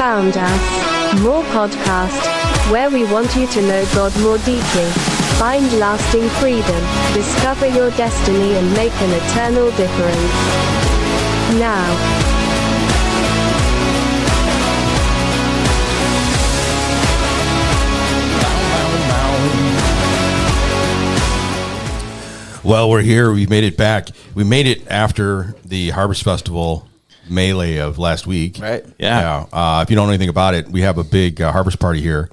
found us. More podcast, where we want you to know God more deeply, find lasting freedom, discover your destiny and make an eternal difference. Now. Well, we're here. We made it back. We made it after the Harvest Festival melee of last week. Right. Yeah. If you don't know anything about it, we have a big harvest party here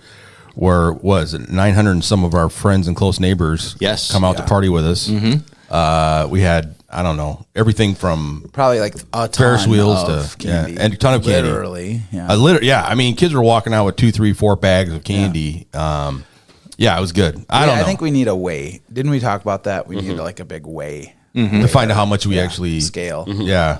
where 900 and some of our friends and close neighbors come out to party with us. Mm-hmm. We had, I don't know, everything from probably like a ton Ferris wheels of to candy. and a ton of candy. Literally. Yeah. I mean, kids were walking out with 2, 3, 4 bags of candy. Yeah, it was good. I don't know. I think we need a weigh. Didn't we talk about that? We need like a big weigh to find out how much we actually scale. Mm-hmm. Yeah,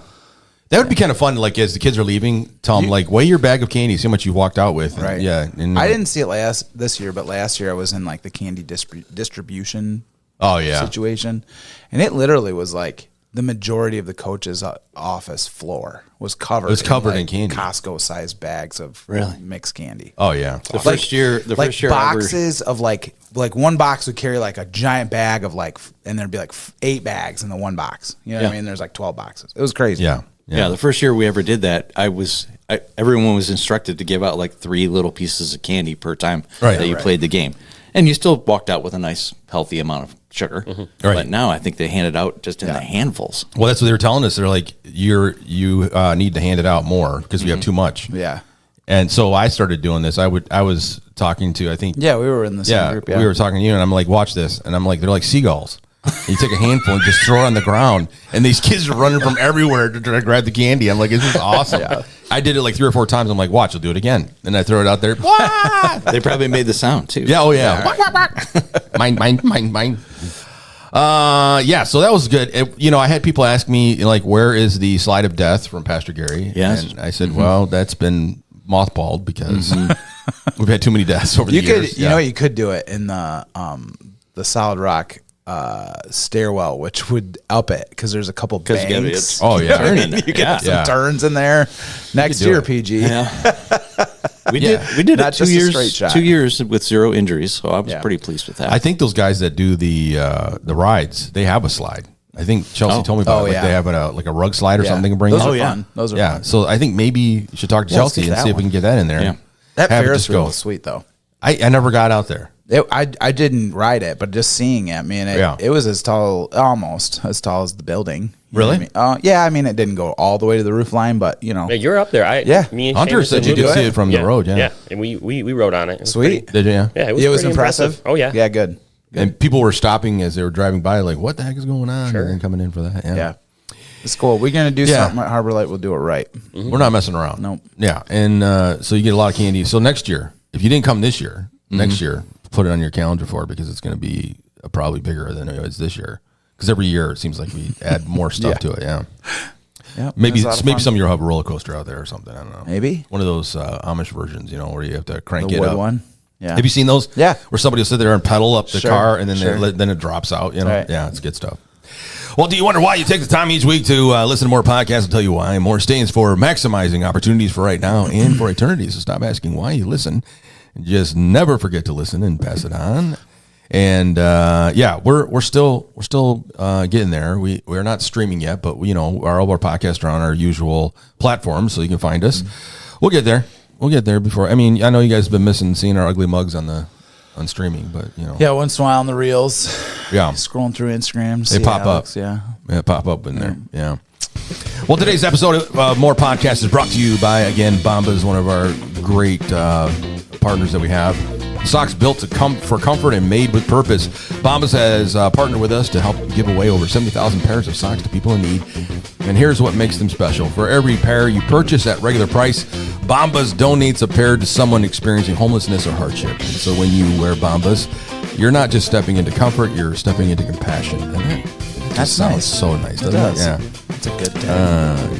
that would be kind of fun. Like as the kids are leaving, tell them like weigh your bag of candy, see how much you walked out with. Right. Yeah. And, I didn't see it this year, but last year I was in like the candy distribution. Situation, and it literally was like the majority of the coach's office floor was covered. It was covered in candy, Costco-sized bags of mixed candy. Oh yeah, the first year, boxes of like one box would carry like a giant bag of like, and there'd be like 8 bags in the one box. You know what I mean? There's like 12 boxes. It was crazy. Yeah. The first year we ever did that, everyone was instructed to give out like 3 little pieces of candy per time that you played the game, and you still walked out with a nice, healthy amount of sugar. Mm-hmm. Right. But now I think they hand it out just in the handfuls. Well, that's what they were telling us. They're like, you need to hand it out more because we have too much. Yeah. And so I started doing this. I was talking to, I think. Yeah, we were in the same group. Yeah. We were talking to you, and I'm like, watch this. And I'm like, they're like seagulls. And you take a handful and just throw it on the ground. And these kids are running from everywhere to try to grab the candy. I'm like, this is awesome. I did it like 3 or 4 times. I'm like, watch, I'll do it again. And I throw it out there. They probably made the sound too. Yeah. Oh yeah. Mine. So that was good. I had people ask me like, where is the slide of death from Pastor Gary? Yes. And I said, well, that's been mothballed because we've had too many deaths over the years. You could do it in the Solid Rock stairwell, which would up it because there's a couple banks. Oh yeah, turning. You get some turns in there. Next year, PG. Yeah. We did Not it 2 years with 0 injuries, so I was pretty pleased with that. I think those guys that do the rides, they have a slide. I think Chelsea told me about it. Like they have a rug slide or something they can bring. Those are fun. Those are fun. So I think maybe you should talk to Chelsea and see if we can get that in there. Yeah. That Ferris wheel was sweet though. I never got out there. I didn't ride it, but just seeing it, man, it was almost as tall as the building. Really? I mean, it didn't go all the way to the roof line, but Yeah, you're up there. Me and Hunter said you did see it from the road. Yeah, and we rode on it. Sweet. Did you? Yeah, it was impressive. Oh yeah. Yeah, good. And people were stopping as they were driving by, like, what the heck is going on? Sure. And then coming in for that. Yeah. It's cool. We're going to do something at Harbor Light. We'll do it right. Mm-hmm. We're not messing around. Nope. Yeah. And so you get a lot of candy. So next year, if you didn't come this year, next year, put it on your calendar for it because it's going to be probably bigger than it is this year. Because every year it seems like we add more stuff to it. Yeah. Yep, maybe some of you have a roller coaster out there or something. I don't know. Maybe one of those Amish versions, where you have to crank the it wood up. One. Yeah. Have you seen those? Yeah. Where somebody will sit there and pedal up the car and then then it drops out. Right. Yeah, it's good stuff. Well, do you wonder why you take the time each week to listen to more podcasts? I'll tell you why. More stands for maximizing opportunities for right now and for eternity. So stop asking why you listen. Just never forget to listen and pass it on. And we're still getting there. We're not streaming yet, but all of our podcasts are on our usual platforms, so you can find us. We'll get there. We'll get there before. I mean, I know you guys have been seeing our ugly mugs on streaming, but Yeah, once in a while on the reels. Yeah. Scrolling through Instagram. They pop up. Yeah. Yeah, pop up in there. Yeah. Well, today's episode of More Podcast is brought to you by, again, Bombas is one of our great partners that we have. Socks built for comfort and made with purpose. Bombas has partnered with us to help give away over 70,000 pairs of socks to people in need. And here's what makes them special. For every pair you purchase at regular price, Bombas donates a pair to someone experiencing homelessness or hardship. And so when you wear Bombas, you're not just stepping into comfort, you're stepping into compassion. And that sounds so nice, doesn't it? Yeah. It's a good day.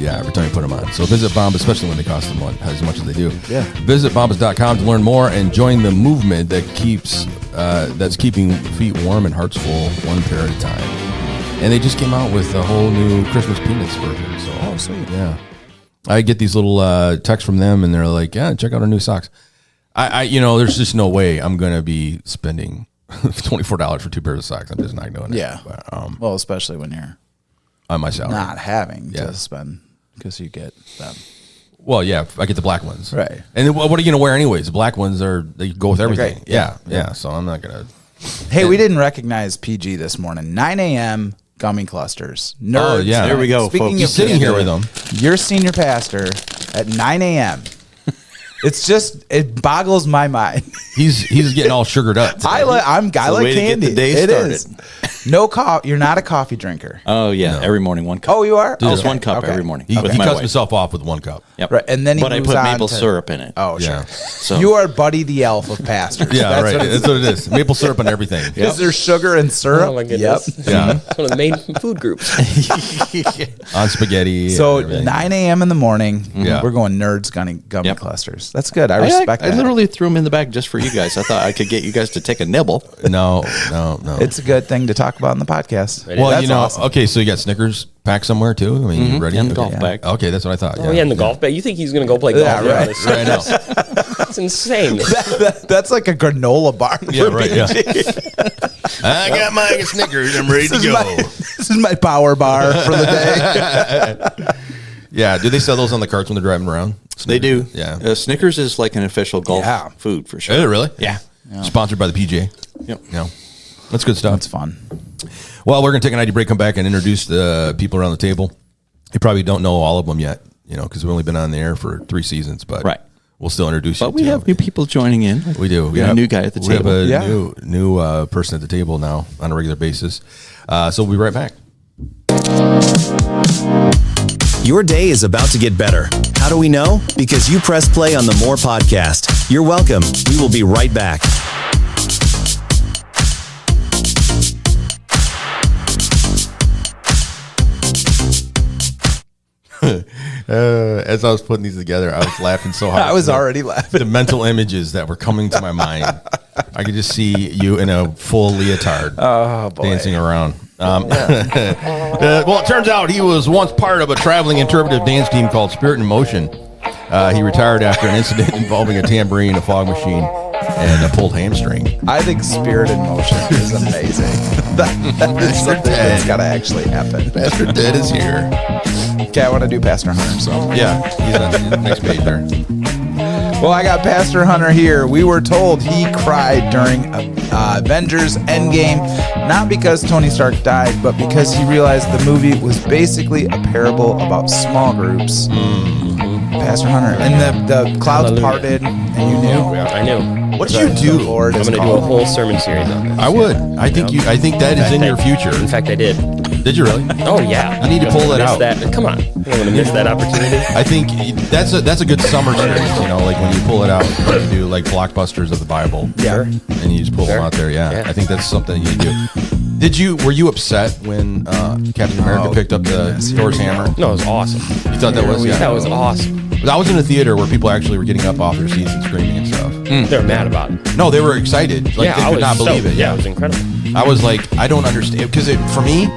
Every time you put them on. So visit Bombas, especially when they cost them as much as they do. Yeah. Visit Bombas.com to learn more and join the movement that that's keeping feet warm and hearts full, one pair at a time. And they just came out with a whole new Christmas Peanuts version. So, sweet. Yeah. I get these little texts from them, and they're like, "Yeah, check out our new socks." There's just no way I'm going to be spending $24 for 2 pairs of socks. I'm just not doing it. Yeah. But, well, especially when you're on my salary, not having to spend because you get them. Well, yeah, I get the black ones, right? And what are you going to wear anyways? The black ones they go with everything. Yeah. So I'm not going to. Hey, we didn't recognize PG this morning. 9 a.m. gummy clusters. Nerds. Oh, yeah. There we go. Speaking He's sitting here with them. Your senior pastor at 9 a.m. It boggles my mind. He's getting all sugared up. I like candy. The day it started. is. No coffee. You're not a coffee drinker. Oh yeah, every morning 1 cup. Oh, you are? Just 1 cup every morning. He cuts himself off with 1 cup. Yep. Right, and then I put maple syrup in it. Oh, sure. Yeah. So You are Buddy the Elf of pastors. Yeah, right. That's what it is. Maple syrup and everything. Is there sugar and syrup? Oh my goodness. Yep. Yeah. It's one of the main food groups. On spaghetti. So and everything. 9 a.m. in the morning, Yeah. we're going nerds gummy Yep. clusters. That's good. I respect that. I literally threw them in the bag just for you guys. I thought I could get you guys to take a nibble. No. It's a good thing to talk about in the podcast. Well, That's awesome. okay, so you got Snickers packed somewhere too? I mean, you ready? In the Okay. golf bag. Okay, that's what I thought. Oh, yeah, in the golf bag. You think he's going to go play golf? Yeah, right. Right now. That's insane. That's like a granola bar. Yeah, for right. me. Yeah. I got my Snickers. I'm ready to go. This is my power bar for the day. Yeah. Do they sell those on the carts when they're driving around? They do. Yeah. Snickers is like an official golf food for sure. Is it really? Yeah. Sponsored by the PGA. Yep. Yeah. That's good stuff. That's fun. Well, we're going to take an ID break, come back, and introduce the people around the table. You probably don't know all of them yet, because we've only been on the air for 3 seasons, but we'll still introduce you. But we have new people joining in. We do. We got a new guy at the table. We have a new person at the table now on a regular basis. So we'll be right back. Your day is about to get better. How do we know? Because you press play on the More podcast. You're welcome. We will be right back. As I was putting these together, I was laughing so hard. I was already laughing. The mental images that were coming to my mind. I could just see you in a full leotard dancing around. Well, it turns out he was once part of a traveling interpretive dance team called Spirit in Motion. He retired after an incident involving a tambourine, a fog machine, and a pulled hamstring. I think Spirit in Motion is amazing. that is something that's got to actually happen. Pastor Ted is here. Okay, I want to do Pastor Hunter. So yeah, he's on the next page there. Well, I got Pastor Hunter here. We were told he cried during Avengers Endgame, not because Tony Stark died, but because he realized the movie was basically a parable about small groups. Pastor Hunter. And the clouds parted, and you knew? I knew. What did you do? Lord I'm going to do a whole sermon series on this. I would. I think that is in your future. In fact, I did. Did you really? Oh, yeah. You need to pull it out. Come on. I don't want to miss that opportunity. I think that's a good summer series, like when you pull it out, you do like blockbusters of the Bible. Yeah. And you just pull them out there. Yeah. I think that's something you do. Were you upset when Captain America picked up the Thor's hammer? No, it was awesome. You thought that was? Yeah. That was awesome. I was in a theater where people actually were getting up off their seats and screaming and stuff. They were mad about it. No, they were excited. Like, they could not believe it. Yeah, it was incredible. I was like, I don't understand. Because for me,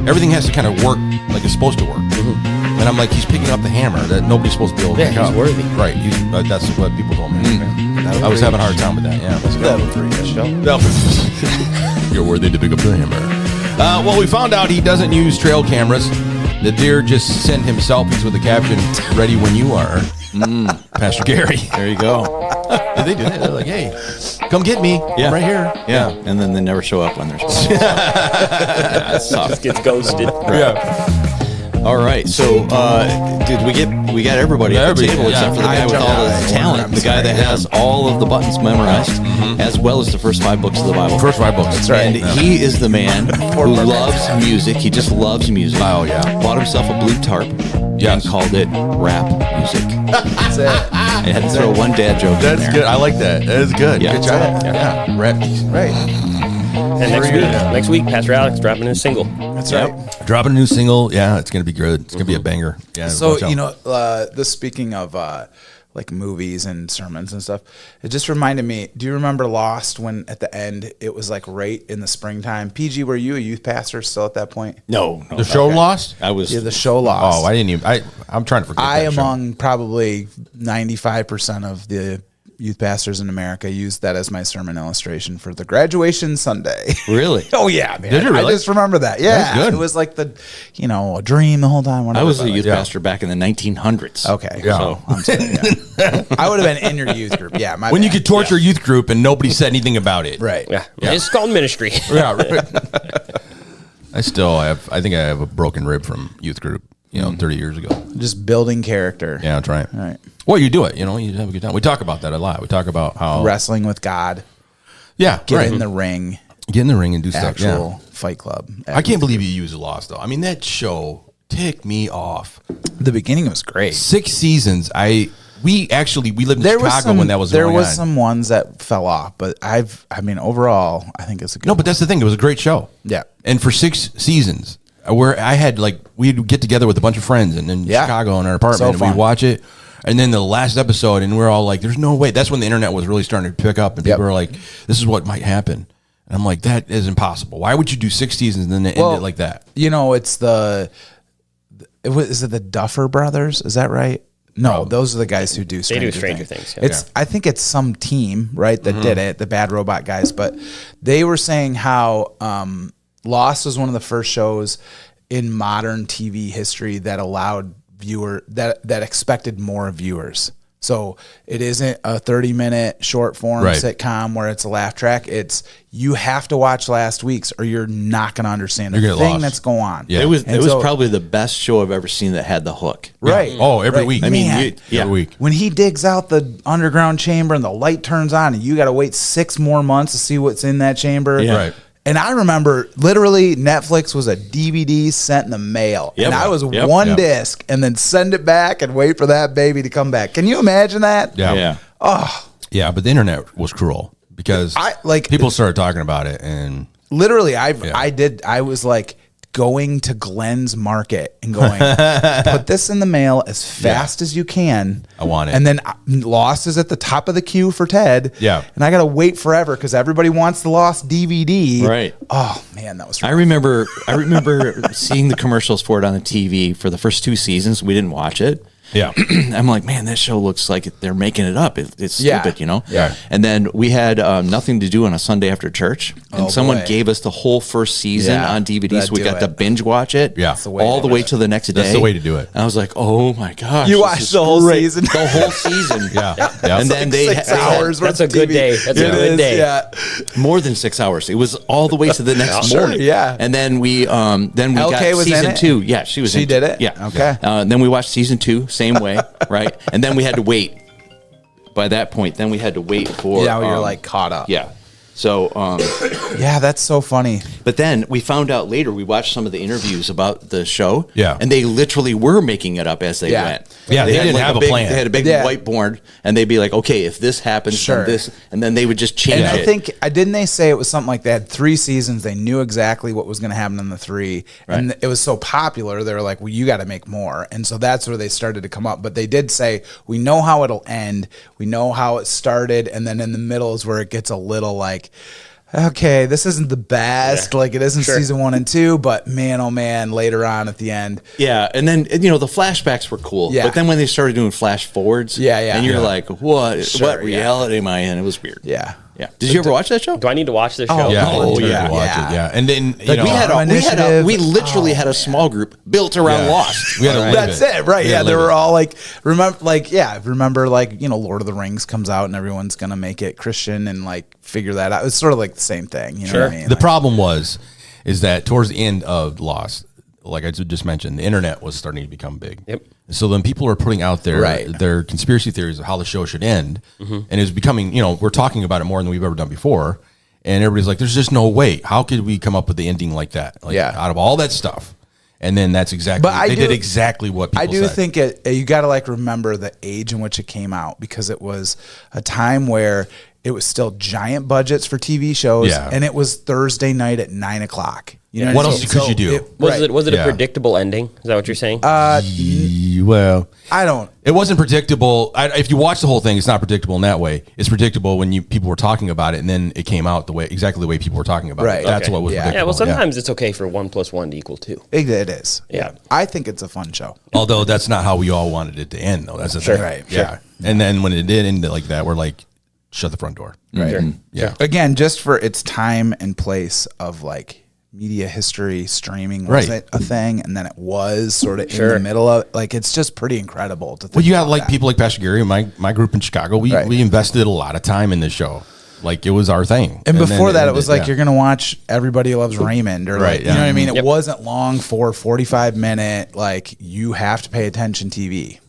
everything has to kind of work like it's supposed to work. And I'm like, he's picking up the hammer that nobody's supposed to be able to pick up. he's worthy. Right. That's what people told me. I was having a hard time with that. Yeah. You're worthy to pick up the hammer. Well, we found out he doesn't use trail cameras. The deer just send him selfies with the caption, "Ready when you are." Pastor Gary. There you go. Did they do that? They're like, "Hey, come get me. Yeah. I'm right here." Yeah. And then they never show up when they're supposed to. That's tough. Just gets ghosted. Yeah. All right. So, we got everybody at the table except for the guy with all the talent, the guy that has all of the buttons memorized, as well as the first 5 books of the Bible. First 5 books. That's right. And he is the man who loves music. He just loves music. Oh, yeah. Bought himself a blue tarp and called it rap music. That's it. I had to throw one dad joke in there. That's good. I like that. That is good. Yeah. Good job. Yeah. Rap. Right. And next week, Pastor Alex dropping his single. That's right. Dropping a new single. Yeah, it's going to be good. It's going to be a banger. Yeah. So, this speaking of like movies and sermons and stuff. It just reminded me, do you remember Lost when at the end it was like right in the springtime? PG, were you a youth pastor still at that point? No. The show Lost? I was. Yeah, the show Lost. Oh, I didn't even. I'm trying to forget. I, that among show. probably 95% of the youth pastors in America, used that as my sermon illustration for the graduation Sunday. Really? Oh yeah, man. Did you really? I just remember that. Yeah, That's good. It was like a dream the whole time. I was a youth Yeah. pastor back in the 1900s. Okay, Yeah. so I'm sorry, yeah. I would have been in your youth group. Yeah, my When you bad. could torture a youth group and nobody said anything about it. right. Yeah. It's called ministry. Yeah. Right. I think I have a broken rib from youth group. 30 years ago. Just building character. Yeah, that's right. All right. Well, you do it. You have a good time. We talk about that a lot. We talk about how Wrestling with God. Yeah, Get right. in the ring. Get in the ring and do stuff. Actual Yeah. Fight Club. I can't believe you used Lost though. I mean, that show ticked me off. The beginning was great. 6 seasons. We lived in Chicago when that was There going was on. some ones that fell off, but overall, I think it's a good. No, but that's the thing. It was a great show. Yeah. And for 6 seasons, where I had we'd get together with a bunch of friends and in Yeah. Chicago in our So apartment and fun. we'd watch it. And then the last episode, and we're all like, "There's no way." That's when the internet was really starting to pick up, and people Yep. were like, "This is what might happen." And I'm like, "That is impossible. Why would you do 6 seasons and then end it like that?" It's is it the Duffer Brothers? Is that right? No, those are the guys who do Stranger Stranger Things. Things, yeah. I think it's some team, right, that did it, the Bad Robot guys. But they were saying how Lost was one of the first shows in modern TV history that allowed that expected more viewers. So it isn't a 30-minute short form Right. sitcom where it's a laugh track. It's you have to watch last week's or you're not going to understand You're the gonna thing lost. that's going on. Yeah. It was And so- probably the best show I've ever seen that had the hook. Right. Oh, every Right. week. I mean, Man. Every week. When he digs out the underground chamber and the light turns on and you got to wait 6 more months to see what's in that chamber. Yeah. Right. And I remember literally Netflix was a DVD sent in the mail. Yep. And I was Yep. one Yep. disc and then send it back and wait for that baby to come back. Can you imagine that? Yeah. Yeah. Yeah, but the internet was cruel because people started talking about it and Literally, I was like going to Glenn's Market and going, put this in the mail as fast as you can. I want it. And then Lost is at the top of the queue for Ted. Yeah. And I got to wait forever because everybody wants the Lost DVD. Right. Oh, man, that was I remember seeing the commercials for it on the TV for the first 2 seasons. We didn't watch it. yeah. I'm like, man, that show looks like they're making it up. It's Yeah. stupid, you know? Yeah. And then we had nothing to do on a Sunday after church. And Oh, someone boy. gave us the whole first season Yeah. on DVD. That'd So we do got to it. binge watch it. Yeah. That's the way all to the do way it. to the next day. That's the way to do it. And I was like, oh my gosh. You this watched is the whole great. season? The whole season. Yeah. Yeah. And then they 6 had hours. That's worth a good of TV. day. That's a It good is, day. Yeah. more than 6 hours. It was all the way to the next Sure, morning. yeah. And then we got LK was in season it? 2. Yeah, she was. She in did it? Yeah. Okay. Then we watched season 2, same way, right? And then we had to wait. By that point, then we had to wait for. Yeah, you're like caught up. Yeah. So, Yeah, that's so funny. but then we found out later. We watched some of the interviews about the show. Yeah. and they literally were making it up as they Yeah. went. Yeah, they didn't have a big, plan. They had a big Yeah. whiteboard, and they'd be like, "Okay, if this happens, Sure. then this," and then they would just change And it. I think didn't they say it was something like they had 3 seasons. They knew exactly what was going to happen in the 3, and it was so popular. They were like, "Well, you got to make more," and so that's where they started to come up. But they did say, "We know how it'll end. We know how it started, and then in the middle is where it gets a little like." Okay, this isn't the best, like it isn't season 1 and 2, but man, oh man, later on at the end. Yeah, and then the flashbacks were cool. Yeah. But then when they started doing flash forwards, Yeah, yeah. and you're Yeah. like, what Sure, what yeah. reality am I in? It was weird. Yeah. Yeah. Did you ever watch that show? Do I need to watch this show? Oh, Yeah. Oh, You yeah. have to watch Yeah. it. Yeah. And then, we had we literally had a small group built around Yeah. Lost. we had to live That's it, right? Yeah, they live were it. all like, remember, Lord of the Rings comes out and everyone's gonna make it Christian and like figure that out. It's sort of like the same thing, you know what I mean? The problem is that towards the end of Lost, like I just mentioned, the internet was starting to become big. Yep. So then people are putting out Right. their conspiracy theories of how the show should end, and it was becoming, we're talking about it more than we've ever done before, and everybody's like, "There's just no way. How could we come up with the ending like that? Like, Yeah. out of all that stuff." And then that's exactly But they did exactly what people I do said. think you got to like remember the age in which it came out because it was a time where it was still giant budgets for TV shows, Yeah. and it was Thursday night at 9:00. You know What I else mean? could you do? Was it right. a predictable ending? Is that what you're saying? Well, I don't. It wasn't predictable. If you watch the whole thing, it's not predictable in that way. It's predictable when people were talking about it, and then it came out exactly the way people were talking about it. That's what was predictable. Yeah, well, sometimes it's okay for 1 + 1 to equal 2. It is. Yeah. I think it's a fun show. Although that's not how we all wanted it to end, though. That's the thing. Right. Yeah. Sure. And then when it did end like that, we're like, shut the front door. Right. Sure. Yeah. Again, just for its time and place of like media history, streaming wasn't a thing, and then it was sort of in the middle of like, it's just pretty incredible to think. Well, you got like people like Pastor Gary, my group in Chicago. We invested a lot of time in this show. Like it was our thing. And before that, it was like you're gonna watch Everybody Loves Raymond, or like, you know what I mean. It wasn't long for 45-minute like you have to pay attention TV.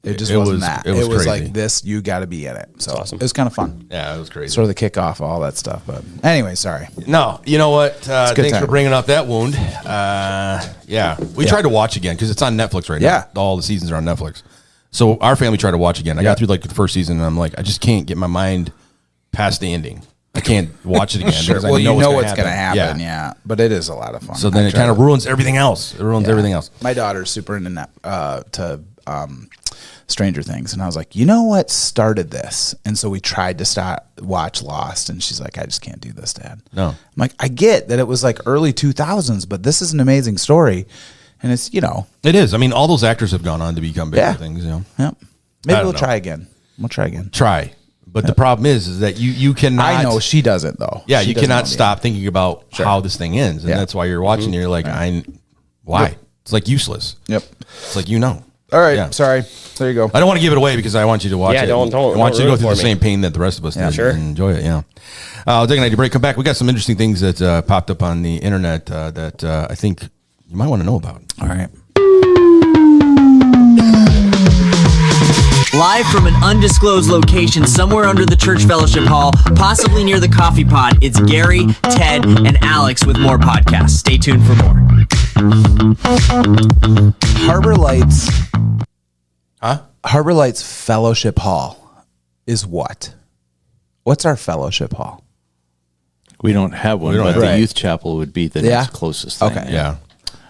It just wasn't that. It was crazy. like this. You got to be in it. So awesome. It was kind of fun. Yeah, it was crazy. Sort of the kickoff of all that stuff. But anyway, sorry. No, you know what? Thanks time. for bringing up that wound. We tried to watch again because it's on Netflix right now. All the seasons are on Netflix. So our family tried to watch again. I got through like the first season, and I'm like, I just can't get my mind past the ending. I can't watch it again. Because Well, I you know what's going to happen. Yeah. But it is a lot of fun. So then it kind of ruins everything else. It ruins everything else. My daughter's super into to Stranger Things, and I was like, you know what started this? And so we tried to watch Lost, and she's like, I just can't do this, Dad. No. I'm like, I get that it was like early 2000s, but this is an amazing story, and it's It is. I mean, all those actors have gone on to become bigger things. Yep. Maybe we'll try again. Try. But the problem is that you cannot. I know she doesn't though. Yeah, she you cannot stop thinking about how this thing ends, and that's why you're watching. You're like, why? Yep. It's like useless. Yep. It's like All right. Yeah. Sorry. There you go. I don't want to give it away because I want you to watch it. Yeah, don't I want you to go through the ruin it for me. same pain that the rest of us did sure. and enjoy it. Yeah. I'll take an idea break. Come back. We got some interesting things that popped up on the internet that I think you might want to know about. All right. Live from an undisclosed location somewhere under the church fellowship hall, possibly near the coffee pot, it's Gary, Ted, and Alex with more podcasts. Stay tuned for more. Harbor Lights. Huh? Harbor Lights Fellowship Hall is what? What's our fellowship hall? We don't have one, but the youth chapel would be the next closest thing. Okay. Yeah.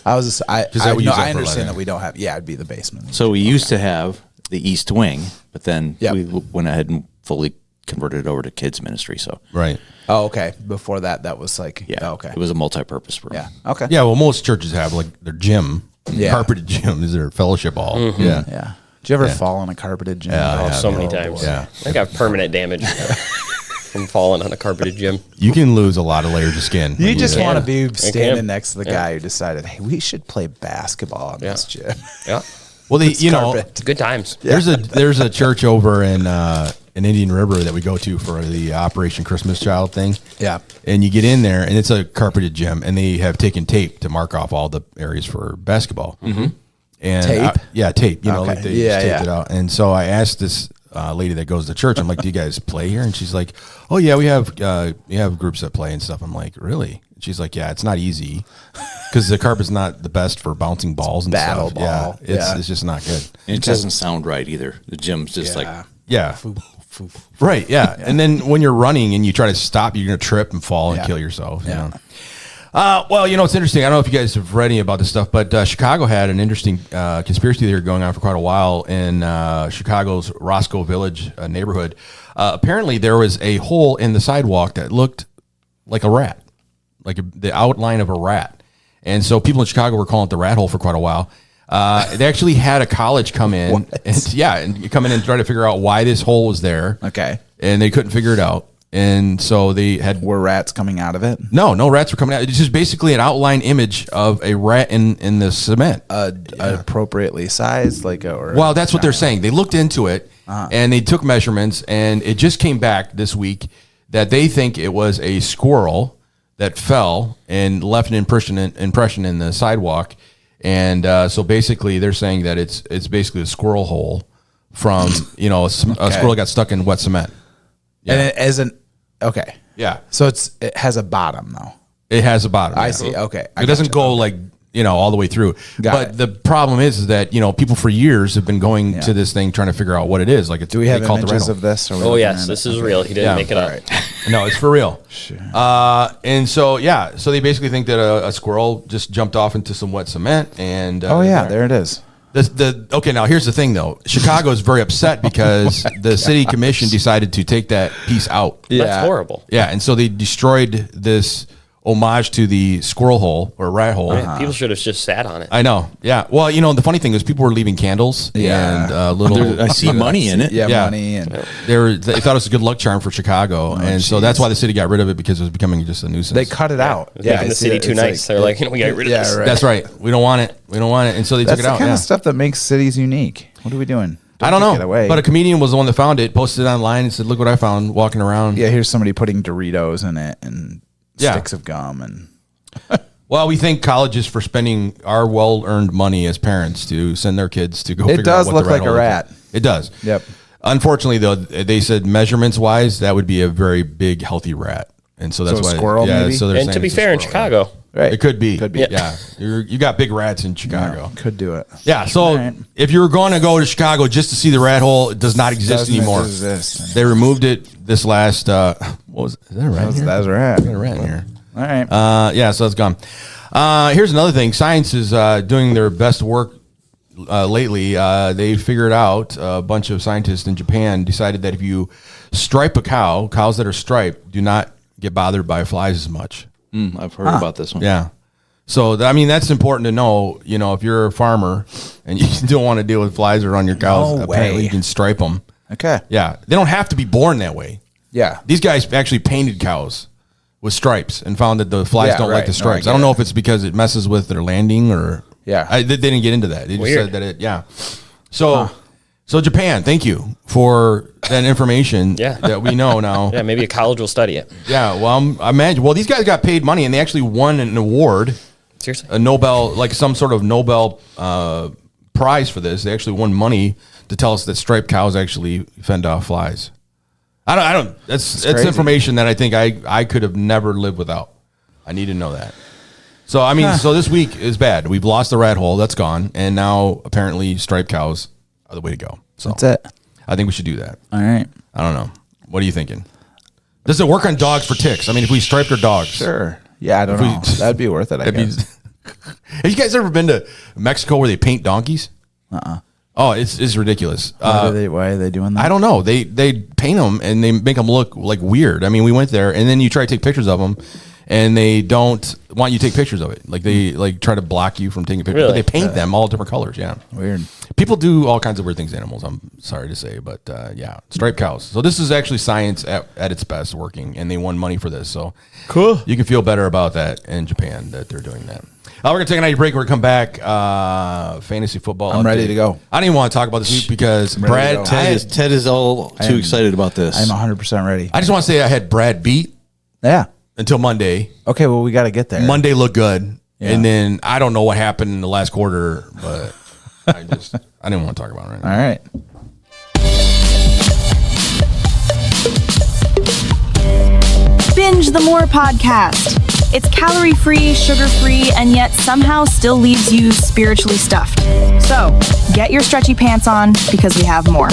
I was just, I that we use that for understand lighting. that we don't have. Yeah, it'd be the basement. So we used to have the East Wing, but then Yep. we went ahead and fully converted it over to kids ministry. So Right. Oh, okay. Before that was like, okay. it was a multi-purpose room. Yeah. Okay. Yeah. Well, most churches have like their gym, carpeted gym is their fellowship hall. Yeah. Yeah. Did you ever fall on a carpeted gym? Yeah, So many times. Yeah. I got permanent damage from falling on a carpeted gym. You can lose a lot of layers of skin. You when do just that. want to be can. standing next to the guy who decided, hey, we should play basketball in this gym. Yeah. Well, It's carpet. It's good times. there's a church over in Indian River that we go to for the Operation Christmas Child thing. Yeah. And you get in there, and it's a carpeted gym, and they have taken tape to mark off all the areas for basketball. Mm-hmm. And Tape? tape. You know, Okay. like they Yeah, just taped it out. And so I asked this lady that goes to church. I'm like, "Do you guys play here?" And she's like, "Oh yeah, we have groups that play and stuff." I'm like, "Really?" And she's like, "Yeah, it's not easy because the carpet's not the best for bouncing balls and Battle stuff. ball. Yeah, Yeah. it's just not good." And it doesn't sound right either. The gym's just like, Yeah. Right. Yeah. And then when you're running and you try to stop, you're going to trip and fall and Yeah. kill yourself. You know? Well, it's interesting. I don't know if you guys have read any about this stuff, but Chicago had an interesting conspiracy theory going on for quite a while in Chicago's Roscoe Village neighborhood. Apparently, there was a hole in the sidewalk that looked like a rat, like the outline of a rat. And so people in Chicago were calling it the rat hole for quite a while. They actually had a college come in and come in and try to figure out why this hole was there. Okay. And they couldn't figure it out. And so they had Were rats coming out of it? no rats were coming out. It's just basically an outline image of a rat in the cement. Appropriately sized, Well, that's what they're saying. They looked into it and they took measurements, and it just came back this week that they think it was a squirrel that fell and left an impression in the sidewalk. And so basically, they're saying that it's basically a squirrel hole from a squirrel got stuck in wet cement. Yeah. And it isn't okay. Yeah, So it has a bottom though. it has a bottom. I yeah. see. Okay. It doesn't go like all the way through. Got but it. the problem is that people for years have been going to this thing trying to figure out what it is. Like, Do we have they call it the images rattle. of this? Oh, yes. This is real. He didn't make it up. No, it's for real. And so so they basically think that a squirrel just jumped off into some wet cement and Oh yeah, there it is. Okay, now here's the thing, though. Chicago is very upset because the city commission decided to take that piece out. Yeah. That's horrible. Yeah, and so they destroyed this homage to the squirrel hole or rat hole. People should have just sat on it. I know. Yeah. Well, the funny thing is people were leaving candles and little. I see money in it. Yeah, money and they thought it was a good luck charm for Chicago, and so that's why the city got rid of it because it was becoming just a nuisance. they cut it out. It's making the city too nice. They're like, we got rid of this. Right. That's right. We don't want it. We don't want it, and so they took it out. That's the kind of stuff that makes cities unique. What are we doing? I don't take it know, away. but a comedian was the one that found it, posted it online, and said, "Look what I found walking around." Yeah, here's somebody putting Doritos in it and sticks of gum and. Well, we thank colleges for spending our well-earned money as parents to send their kids to go. It figure does out what look the rat like a hole rat. is. It does. Yep. Unfortunately, though, they said measurements-wise, that would be a very big, healthy rat, and so that's So a why. squirrel, maybe? So they're And saying to be it's a fair, in squirrel, Chicago, Right. it could be. Could be. Yeah, you got big rats in Chicago. Could do it. Yeah, so All right. if you're going to go to Chicago just to see the rat hole, it does not exist Doesn't anymore. exist. They removed it this last. What was is that a rat? here? That's a rat. I got a rat in here. All right. Yeah, so it's gone. Here's another thing. Science is doing their best work lately. They figured out, a bunch of scientists in Japan decided that if you stripe a cows that are striped do not get bothered by flies as much. I've heard about this one. Yeah. So, that's important to know. If you're a farmer and you don't want to deal with flies around your cows, No apparently way. you can stripe them. Okay. Yeah. They don't have to be born that way. Yeah. These guys actually painted cows with stripes and found that the flies Yeah, don't like right. the No, I stripes. get I don't know it. if it's because it messes with their landing or Yeah. they didn't get into that. They just Weird. said that So Japan, thank you for that information that we know now. yeah, maybe a college will study it. Yeah, well, I imagine. Well, these guys got paid money and they actually won an award, Seriously? a Nobel, like some sort of Nobel prize for this. They actually won money to tell us that striped cows actually fend off flies. I don't. That's crazy. information that I think I could have never lived without. I need to know that. So so this week is bad. We've lost the rat hole. That's gone, and now apparently striped cows are the way to go. So That's it. I think we should do that. All right. I don't know. What are you thinking? Does it work on dogs for ticks? If we striped our dogs, Sure. Yeah, I don't know. That'd be worth it, I guess. Have you guys ever been to Mexico where they paint donkeys? Oh, it's ridiculous. Why are they doing that? I don't know. They paint them and they make them look like weird. We went there and then you try to take pictures of them and they don't want you to take pictures of it. Like they try to block you from taking pictures. Really? But they paint them all different colors. Yeah. Weird. People do all kinds of weird things to animals. I'm sorry to say, but yeah, striped cows. So this is actually science at its best working, and they won money for this. So Cool. You can feel better about that in Japan that they're doing that. We're gonna take a night break. We're gonna come back. Fantasy football. I'm ready to go. I don't even want to talk about this week because ready to Brad. go. Ted is all too excited about this. I'm 100% ready. I just want to say I had Brad beat Yeah. until Monday. Okay, well, we got to get there. Monday looked good, Yeah. and then I don't know what happened in the last quarter, but I didn't want to talk about it right now. All right. Binge the More podcast. It's calorie free, sugar free, and yet somehow still leaves you spiritually stuffed. So get your stretchy pants on because we have more.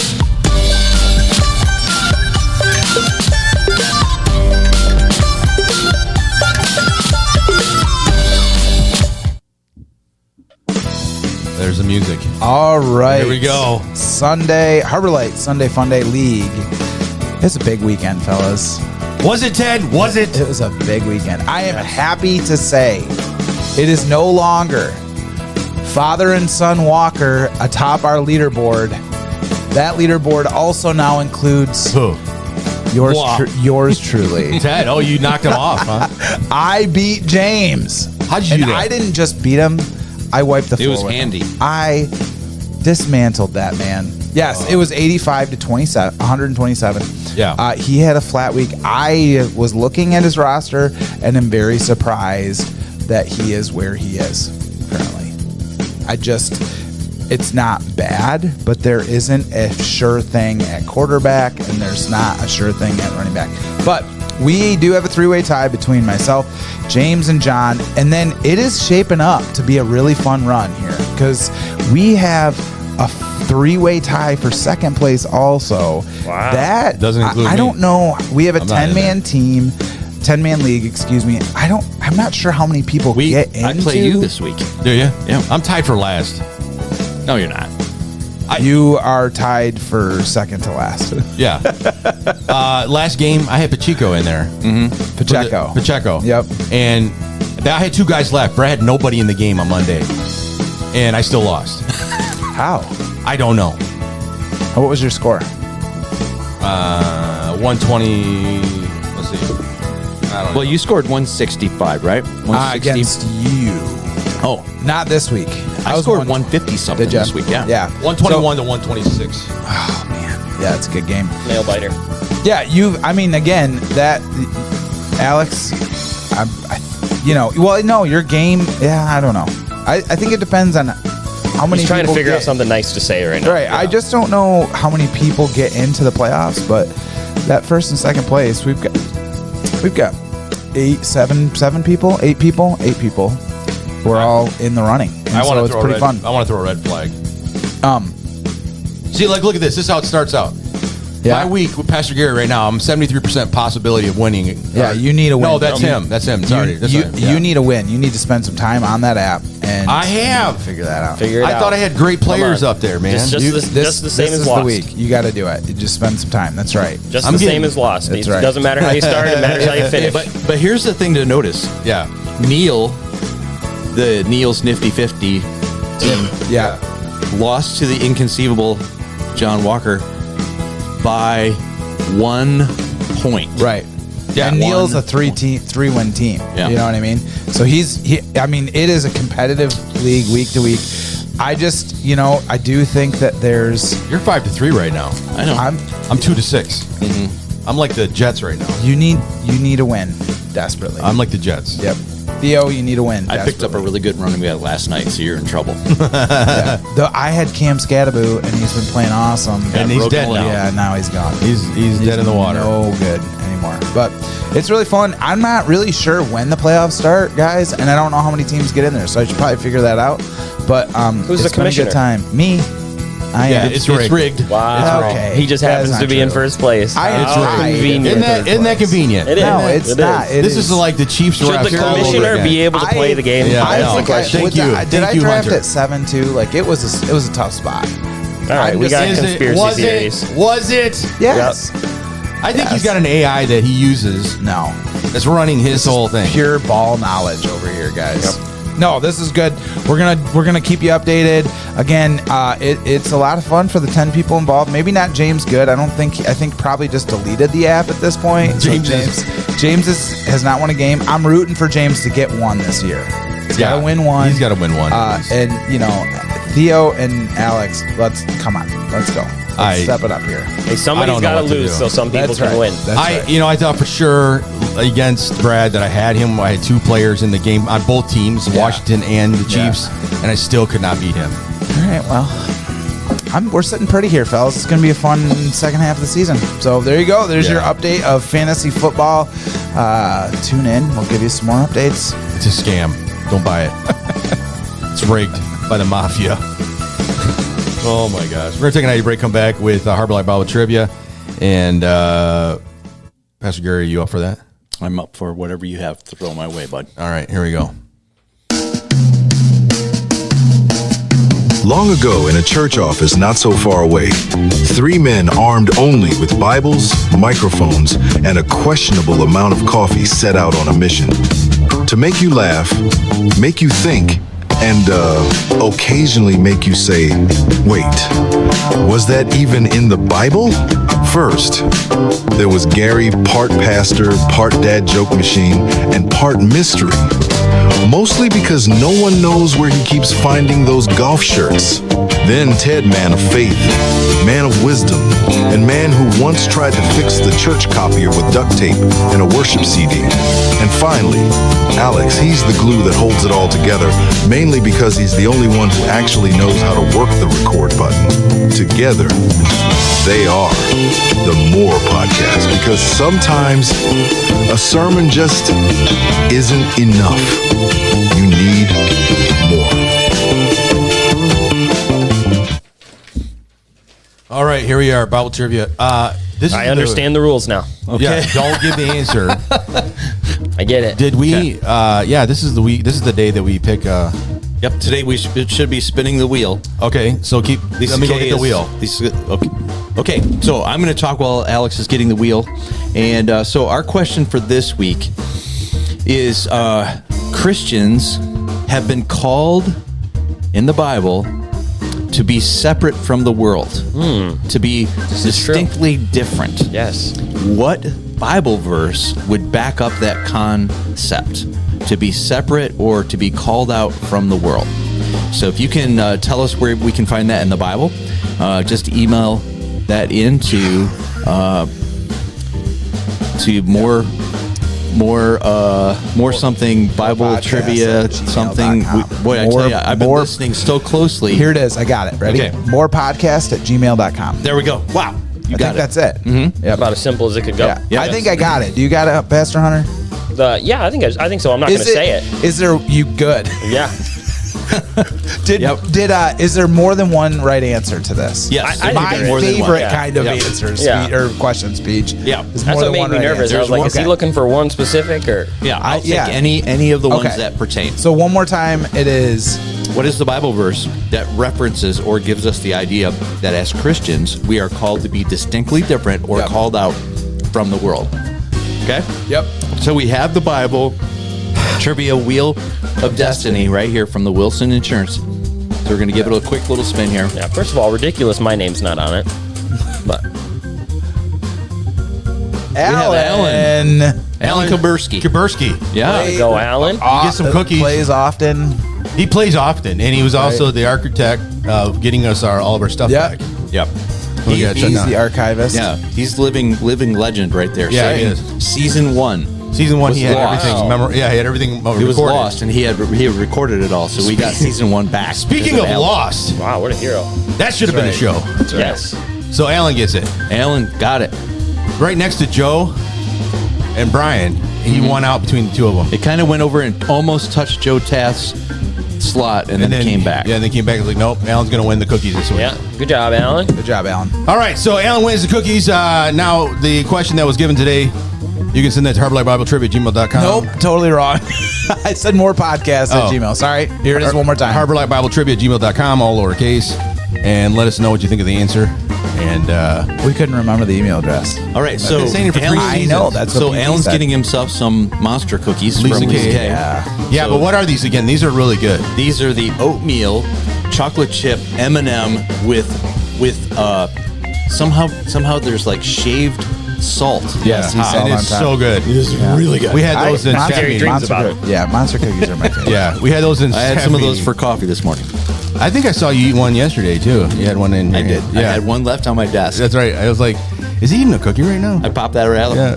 There's the music. All right. Here we go. Sunday, Harbor Light Sunday Fun Day League. It's a big weekend, fellas. Was it, Ted? Was it? It was a big weekend. I am happy to say it is no longer father and son Walker atop our leaderboard. That leaderboard also now includes Who? yours, Wow. yours truly. Ted. Oh, you knocked him off, huh? I beat James. How'd you and do that? I didn't just beat him. I wiped the floor. It was with him. handy. I dismantled that man. Yes, it was 85 to 27, 127. Yeah. He had a flat week. I was looking at his roster and am very surprised that he is where he is currently. It's not bad, but there isn't a sure thing at quarterback and there's not a sure thing at running back. But we do have a three-way tie between myself, James, and John, and then it is shaping up to be a really fun run here because we have a three-way tie for second place also. Wow. That Doesn't include I me. don't know. We have a I'm not in 10-man team, 10-man league, excuse me. I'm not sure how many people get into. I play you this week. Do you? Yeah. I'm tied for last. No, you're not. You are tied for second to last. Yeah. Last game, I had Pacheco in there. Pacheco. Yep. And I had 2 guys left. Brad had nobody in the game on Monday. And I still lost. How? I don't know. What was your score? 120. Let's see. I don't know. Well, you scored 165, right? 160. Against you. Oh, Not this week. I scored 150 something Did ya? this week. Yeah. Yeah. 121 to 126. Oh, man. Yeah, it's a good game. Nail biter. Yeah, again, that, Alex, your game, I don't know. I think it depends on how many He's trying to people figure get- out something nice to say right now. Right. I just don't know how many people get into the playoffs, but that first and second place, we've got 7 people. We're all in the running. And so it's pretty fun. I want to throw a red flag. See, look at this. This is how it starts out. Yeah. My week with Pastor Gary right now, I'm 73% possibility of winning. Yeah, you need a win. No, that's him. That's him. Sorry. You need a win. You need to spend some time on that app and I have. figure that out. Figure it out. I thought I had great players Come on. up there, man. Just the same this as is lost. the week. You got to do it. You just spend some time. That's right. Just I'm the getting- same as lost. That's It right. doesn't matter how you start. It matters how you finish. But here's the thing to notice. Yeah. Neil, the Neil's Nifty 50 team, Yeah. lost to the inconceivable John Walker by 1 point. Right. Yeah, and Neil's one a 3-win team. Yeah. You know what I mean? So it is a competitive league week to week. I just, I do think that there's You're 5-3 right now. I know. I'm 2-6. I'm like the Jets right now. you need a win desperately. I'm like the Jets. Yep. Theo, you need a win. I picked up a really good run we had last night, so you're in trouble. Though I had Cam Scadaboo, and he's been playing awesome. And he's dead now. Yeah, now he's gone. He's dead in the water. No good anymore. But it's really fun. I'm not really sure when the playoffs start, guys, and I don't know how many teams get in there, so I should probably figure that out. But Who's it's the been a good commissioner? time. Me. I Yeah, am. it's rigged. Wow. Okay. He just That is happens not to be in true. first place. I How tried. convenient. Isn't that convenient? It is. No, it's It not. is. It This is like the Chiefs Should refs the all over commissioner again. be able to play the game? Yeah, I That's know. the question. Thank you. Did I Thank you, draft Hunter. at 7-2? Like it was a tough spot. All right, we got conspiracy theories. Was it? Yes. I think he's got an AI that he uses No. that's running his whole thing. Pure ball knowledge over here, guys. No, this is good. We're gonna keep you updated. Again, it's a lot of fun for the 10 people involved. Maybe not James Good. I think probably just deleted the app at this point. So James has not won a game. I'm rooting for James to get one this year. He's got to win one. He's got to win one. And Theo and Alex, let's go. Let's step it up here. Hey, I somebody's don't know got to what to lose do. so some people That's can right. win. That's right. I thought for sure against Brad that I had him. I had 2 players in the game on both teams, Washington and the Chiefs, and I still could not beat him. All right, well, we're sitting pretty here, fellas. It's going to be a fun second half of the season. So there you go. There's your update of fantasy football. Tune in. We'll give you some more updates. It's a scam. Don't buy it. It's rigged by the mafia. Oh my gosh. We're going to take an ID break, come back with Harbor Light Bible Trivia. And Pastor Gary, are you up for that? I'm up for whatever you have to throw my way, bud. All right, here we go. Long ago, in a church office not so far away, 3 men armed only with Bibles, microphones, and a questionable amount of coffee set out on a mission to make you laugh, make you think, and occasionally make you say, wait, was that even in the Bible? First, there was Gary, part pastor, part dad joke machine, and part mystery. Mostly because no one knows where he keeps finding those golf shirts. Then Ted, man of faith, man of wisdom, and man who once tried to fix the church copier with duct tape and a worship CD. And finally, Alex, he's the glue that holds it all together, mainly because he's the only one who actually knows how to work the record button. Together, they are the More Podcast, because sometimes a sermon just isn't enough. You need more. All right, here we are, Bible Trivia. This is I understand the rules now. Yeah, don't give the answer. I get it. Did we? Yeah, this is the week. This is the day that we pick. Yeah, Yep. Today we should be spinning the wheel. Okay, so let me go get the wheel. Okay. So I'm going to talk while Alex is getting the wheel. And so our question for this week is Christians have been called in the Bible to be separate from the world, to be distinctly different. Yes. What Bible verse would back up that concept? To be separate or to be called out from the world. So if you can tell us where we can find that in the Bible, just email that in to more something Bible trivia something. Boy, I tell you, I've been listening so closely. Here it is. I got it. Ready? Okay. morepodcast@gmail.com. There we go. Wow. I think that's it. Mm-hmm. Yep. About as simple as it could go. Yeah. I think I got it. Do you got it, Pastor Hunter? I think so. I'm not going to say it. Is there you good? Yeah. Is there more than one right answer to this? Yes. My favorite kind of answer or question speech. Yeah. That's what made me nervous. I was like, is he looking for one specific or? Yeah. I'll take any of the ones that pertain. So one more time, it is. What is the Bible verse that references or gives us the idea that as Christians we are called to be distinctly different or called out from the world? Okay? Yep. So we have the Bible trivia wheel of destiny right here from the Wilson Insurance. So we're going to give it a quick little spin here. Yeah, first of all, ridiculous my name's not on it. But Alan Kaburski. Yeah. Go Alan. You get some cookies. Plays often. He plays often, and he was also the architect of getting us all of our stuff back. Yep. He's the archivist. Yeah, he's living legend right there. Yeah, he is. Season 1. Season 1, Was he had lost. everything. He had everything recorded. He was lost, and he had recorded it all. So we got season 1 back. Speaking of lost, wow, what a hero! That should have been a show. Right. Yes. So Alan gets it. Alan got it. Right next to Joe and Brian, and he won out between the two of them. It kind of went over and almost touched Joe Taft's slot, and then came back. Yeah, and they came back and was like, nope, Alan's going to win the cookies this week. Yeah, good job, Alan. Good job, Alan. All right, so Alan wins the cookies. Now, the question that was given today, you can send that to HarborLightBibleTrivia@gmail.com. Nope, totally wrong. I said more podcast at Gmail. Sorry. Here it is one more time. HarborLightBibleTrivia@gmail.com, all lowercase. And let us know what you think of the answer. And we couldn't remember the email address. All right, so I've been saying it for 3 I seasons. know, that's so what Alan's said. getting himself some monster cookies Lisa from Lisa K. K. Yeah, So- but what are these again? These are really good. These are the oatmeal chocolate chip M&M with somehow there's like shaved salt. Yes, he said and on it's time. so good. It is really good. We had those in Monster, staff meeting. dreams about it. Yeah, monster cookies are my favorite. Yeah, we had those in I had staff some of those meeting. for coffee this morning. I think I saw you eat one yesterday, too. You had one in your I did. hand. I had one left on my desk. That's right. I was like, is he eating a cookie right now? I popped that out. Yeah.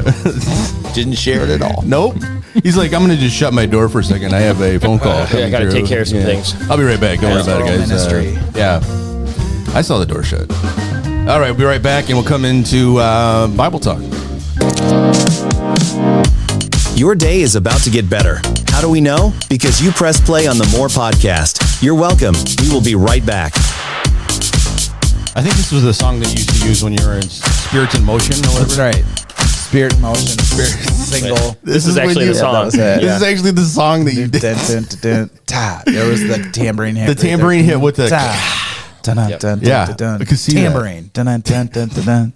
Didn't share it at all. Nope. He's like, I'm going to just shut my door for a second. I have a phone call. I coming gotta through. take care of some things. I'll be right back. Don't worry about it, guys. Ministry. Yeah. I saw the door shut. All right, we'll be right back, and we'll come into Bible Talk. Your day is about to get better. How do we know? Because you press play on the More podcast. You're welcome. We will be right back. I think this was the song that you used to use when you were in Spirits in Motion or whatever. That's right. Spirit in Motion. Single. This is actually the song. That was it. This is actually the song that you did. There was the tambourine hit. The tambourine hit with the... Yeah. Tambourine.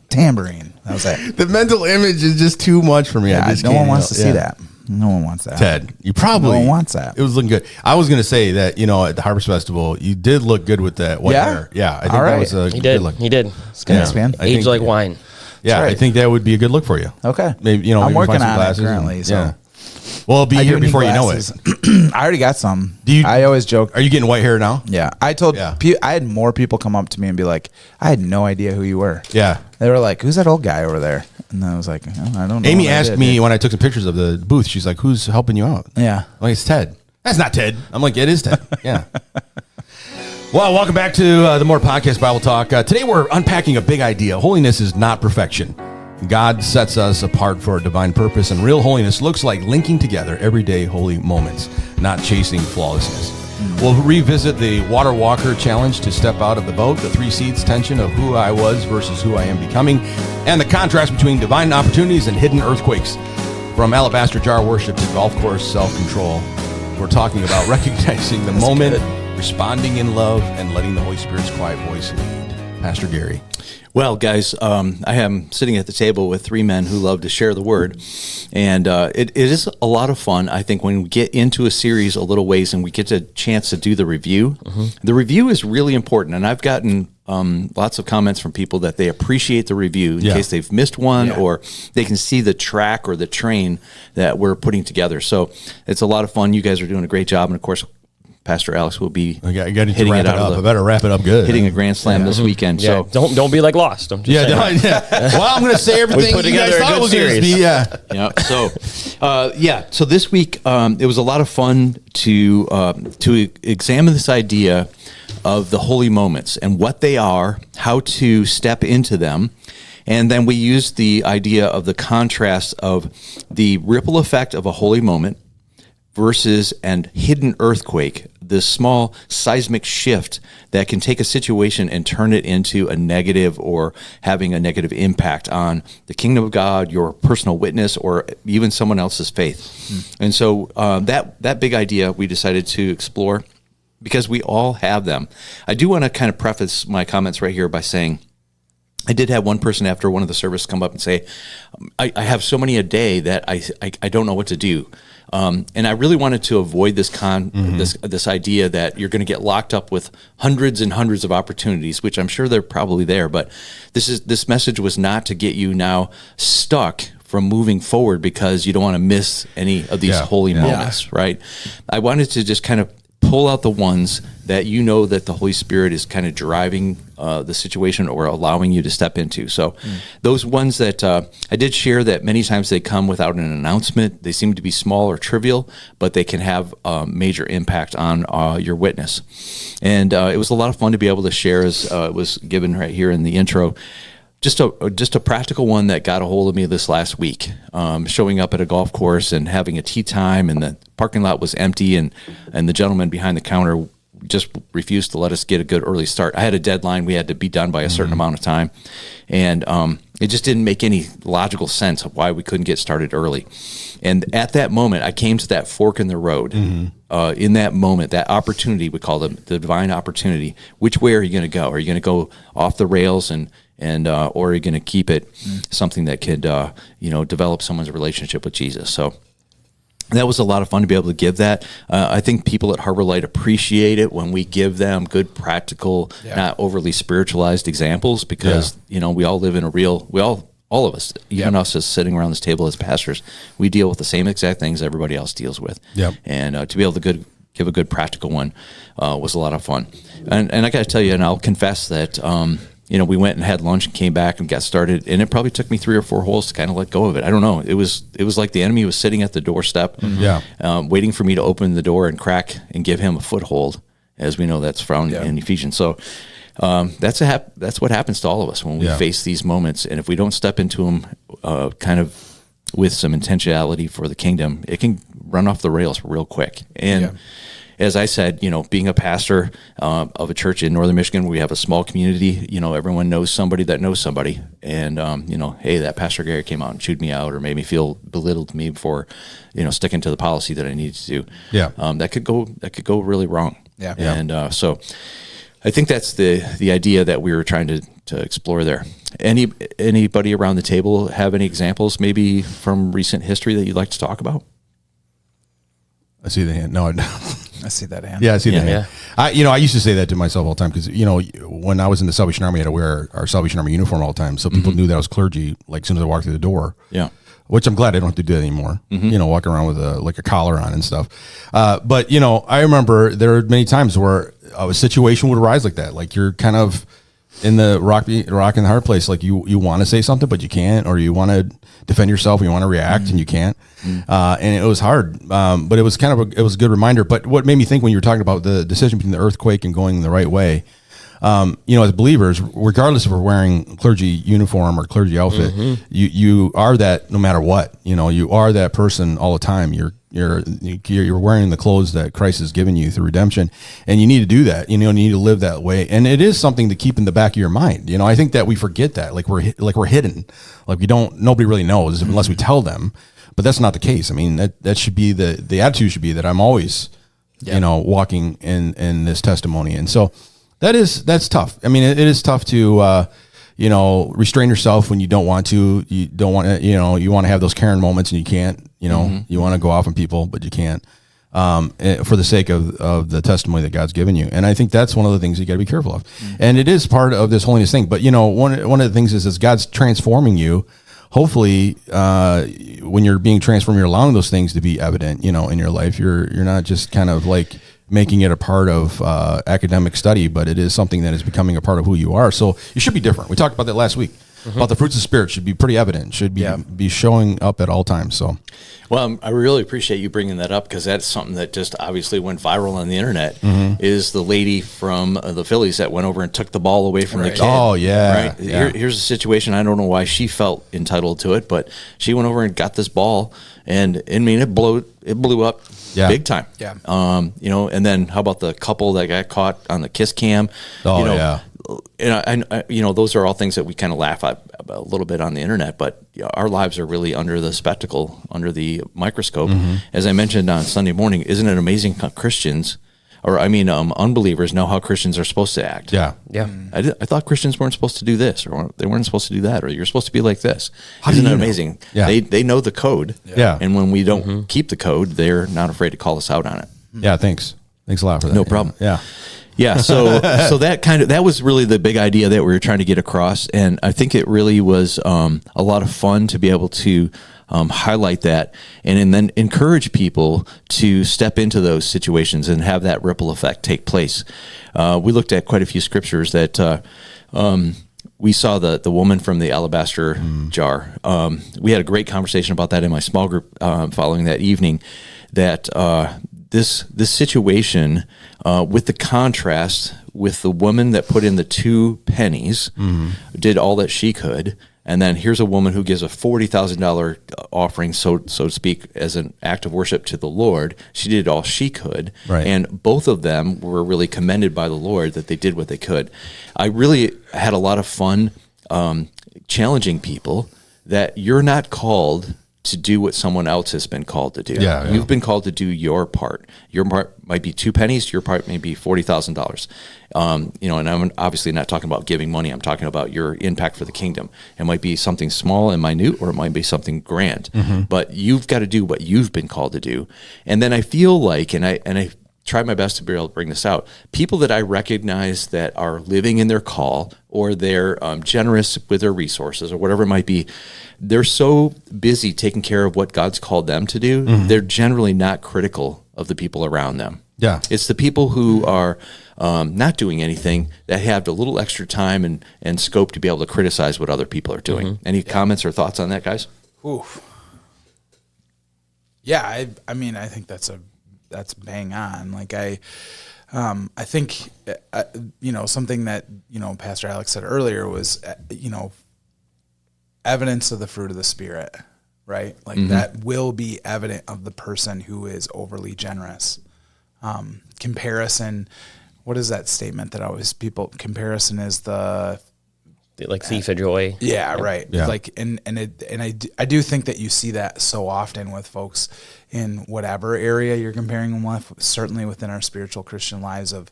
Tambourine. That was it. The mental image is just too much for me. Yeah, no one wants to see that. No one wants that. Ted, you probably... No one wants that. It was looking good. I was going to say that, at the Harvest Festival, you did look good with that white hair. Yeah, I think that was a He good did. look. He did. Thanks, man. I Age think- like wine. Yeah, That's right. I think that would be a good look for you. Okay. Maybe, I'm maybe working find some on glasses it currently. and- So. yeah. Well, it'll be I here do need before you know glasses. it. I already got some. Do you- I always joke. Are you getting white hair now? Yeah. I told Yeah. I had more people come up to me and be like, I had no idea who you were. Yeah. They were like, who's that old guy over there? And I was like, oh, I don't know. Amy what I asked did, me dude. when I took some pictures of the booth, she's like, who's helping you out? Yeah. I'm like, it's Ted. That's not Ted. I'm like, it is Ted. Yeah. Well, welcome back to the More Podcast Bible Talk. Today we're unpacking a big idea. Holiness is not perfection. God sets us apart for a divine purpose, and real holiness looks like linking together everyday holy moments, not chasing flawlessness. We'll revisit the Water Walker Challenge to step out of the boat, the 3 C's tension of who I was versus who I am becoming, and the contrast between divine opportunities and hidden earthquakes. From alabaster jar worship to golf course self-control, we're talking about recognizing the moment responding in love, and letting the Holy Spirit's quiet voice lead. Pastor Gary. Well, guys, I am sitting at the table with three men who love to share the word, and it is a lot of fun. I think when we get into a series a little ways and we get a chance to do the review, the review is really important, and I've gotten lots of comments from people that they appreciate the review in case they've missed one or they can see the track or the train that we're putting together. So it's a lot of fun. You guys are doing a great job, and of course, Pastor Alex will be hitting it up. I better wrap it up good. Hitting a grand slam this weekend. Yeah, so don't be like Lost. I'm just saying. Well, I'm going to say everything put you guys together a thought good was going to series. be. Yeah. So this week it was a lot of fun to examine this idea of the holy moments and what they are, how to step into them. And then we used the idea of the contrast of the ripple effect of a holy moment versus an hidden earthquake, this small seismic shift that can take a situation and turn it into a negative or having a negative impact on the kingdom of God, your personal witness, or even someone else's faith. And so that big idea we decided to explore because we all have them. I do want to kind of preface my comments right here by saying, I did have one person after one of the services come up and say, I have so many a day that I don't know what to do. And I really wanted to avoid this this idea that you're going to get locked up with hundreds and hundreds of opportunities, which I'm sure they're probably there. But this message was not to get you now stuck from moving forward because you don't want to miss any of these holy moments, right? I wanted to just kind of pull out the ones that you know that the Holy Spirit is kind of driving the situation or allowing you to step into. So those ones that I did share that many times they come without an announcement. They seem to be small or trivial, but they can have a major impact on your witness. And it was a lot of fun to be able to share, as it was given right here in the intro. Just a practical one that got a hold of me this last week, showing up at a golf course and having a tea time, and the parking lot was empty, and the gentleman behind the counter just refused to let us get a good early start. I had a deadline. We had to be done by a certain amount of time, and it just didn't make any logical sense of why we couldn't get started early. And at that moment, I came to that fork in the road. In that moment, that opportunity, we call it the divine opportunity. Which way are you going to go? Are you going to go off the rails and or are you going to keep it something that could develop someone's relationship with Jesus? So that was a lot of fun to be able to give that. I think people at Harbor Light appreciate it when we give them good, practical, not overly spiritualized examples, because we all live in all of us, even us as sitting around this table as pastors, we deal with the same exact things everybody else deals with. And to be able to give a good practical one was a lot of fun. And I got to tell you, and I'll confess that we went and had lunch and came back and got started, and it probably took me 3 or 4 holes to kind of let go of it. I don't know. It was like the enemy was sitting at the doorstep, waiting for me to open the door and crack and give him a foothold, as we know that's found in Ephesians. So that's what happens to all of us when we face these moments, and if we don't step into them kind of with some intentionality for the kingdom, it can run off the rails real quick. And as I said, being a pastor of a church in Northern Michigan, we have a small community. Everyone knows somebody that knows somebody, and hey, that Pastor Gary came out and chewed me out or made me feel belittled me for, sticking to the policy that I needed to do. That could go really wrong. And so I think that's the idea that we were trying to explore there. Anybody around the table have any examples, maybe from recent history, that you'd like to talk about? I see the hand. No, I see that hand. Yeah, I see the hand. I used to say that to myself all the time because, when I was in the Salvation Army, I had to wear our Salvation Army uniform all the time. So people knew that I was clergy, like, as soon as I walked through the door. Which I'm glad I don't have to do that anymore. Walking around with a collar on and stuff. But, I remember there were many times where a situation would arise like that. Like, you're kind of in the rock in the hard place. Like, you want to say something, but you can't, or you want to defend yourself and you want to react and you can't. And it was hard. But it was it was a good reminder. But what made me think when you were talking about the decision between the earthquake and going the right way, as believers, regardless if we're wearing clergy uniform or clergy outfit, you are that no matter what. You are that person all the time. You're wearing the clothes that Christ has given you through redemption, and you need to do that. You need to live that way, and it is something to keep in the back of your mind. I think that we forget that, like we're hidden, like nobody really knows unless we tell them. But that's not the case. I mean, that should be the attitude should be that I'm always walking in this testimony. And so that's tough. I mean, it is tough to, restrain yourself when you don't want to. You don't want to, you want to have those Karen moments and you can't, you want to go off on people, but you can't, for the sake of the testimony that God's given you. And I think that's one of the things you got to be careful of. And it is part of this holiness thing. But, one of the things is God's transforming you. Hopefully, when you're being transformed, you're allowing those things to be evident, in your life. You're not just kind of like making it a part of academic study, but it is something that is becoming a part of who you are. So you should be different. We talked about that last week. About the fruits of the Spirit should be pretty evident, should be showing up at all times. So, well, I really appreciate you bringing that up, because that's something that just obviously went viral on the internet. Is the lady from the Phillies that went over and took the ball away from the kid? Oh yeah, right. Yeah. Here's a situation. I don't know why she felt entitled to it, but she went over and got this ball, and I mean it blew up. Big time. Yeah. And then how about the couple that got caught on the kiss cam? Oh, yeah. And I those are all things that we kind of laugh at a little bit on the internet, but our lives are really under the spectacle, under the microscope. As I mentioned on Sunday morning, isn't it amazing how Christians, unbelievers know how Christians are supposed to act? Yeah. I thought Christians weren't supposed to do this, or they weren't supposed to do that, or you're supposed to be like this. Isn't it amazing? Yeah. They know the code. Yeah. And when we don't keep the code, they're not afraid to call us out on it. Yeah. Thanks a lot for that. No problem. Yeah. Yeah, so that was really the big idea that we were trying to get across, and I think it really was a lot of fun to be able to highlight that, and then encourage people to step into those situations and have that ripple effect take place. We looked at quite a few scriptures that we saw the woman from the alabaster jar. We had a great conversation about that in my small group following that evening. That this situation, with the contrast with the woman that put in the 2 pennies, did all that she could, and then here's a woman who gives a $40,000 offering, so to speak, as an act of worship to the Lord. She did all she could, right. And both of them were really commended by the Lord that they did what they could. I really had a lot of fun challenging people that you're not called to do what someone else has been called to do. Yeah. You've been called to do your part. Your part might be 2 pennies. Your part may be $40,000. And I'm obviously not talking about giving money. I'm talking about your impact for the kingdom. It might be something small and minute, or it might be something grand. But you've got to do what you've been called to do. And then I feel like, and I try my best to be able to bring this out, people that I recognize that are living in their call, or they're generous with their resources, or whatever it might be, they're so busy taking care of what God's called them to do, they're generally not critical of the people around them. Yeah. It's the people who are not doing anything that have a little extra time and scope to be able to criticize what other people are doing. Any comments or thoughts on that, guys? Oof. Yeah, I mean, I think that's bang on. Like I think, something that, Pastor Alex said earlier was, evidence of the fruit of the Spirit, right? Like that will be evident of the person who is overly generous. Comparison, what is that statement that always comparison is the thief of joy. Yeah, right. Yeah. Like, and I do think that you see that so often with folks in whatever area you're comparing them with, certainly within our spiritual Christian lives of,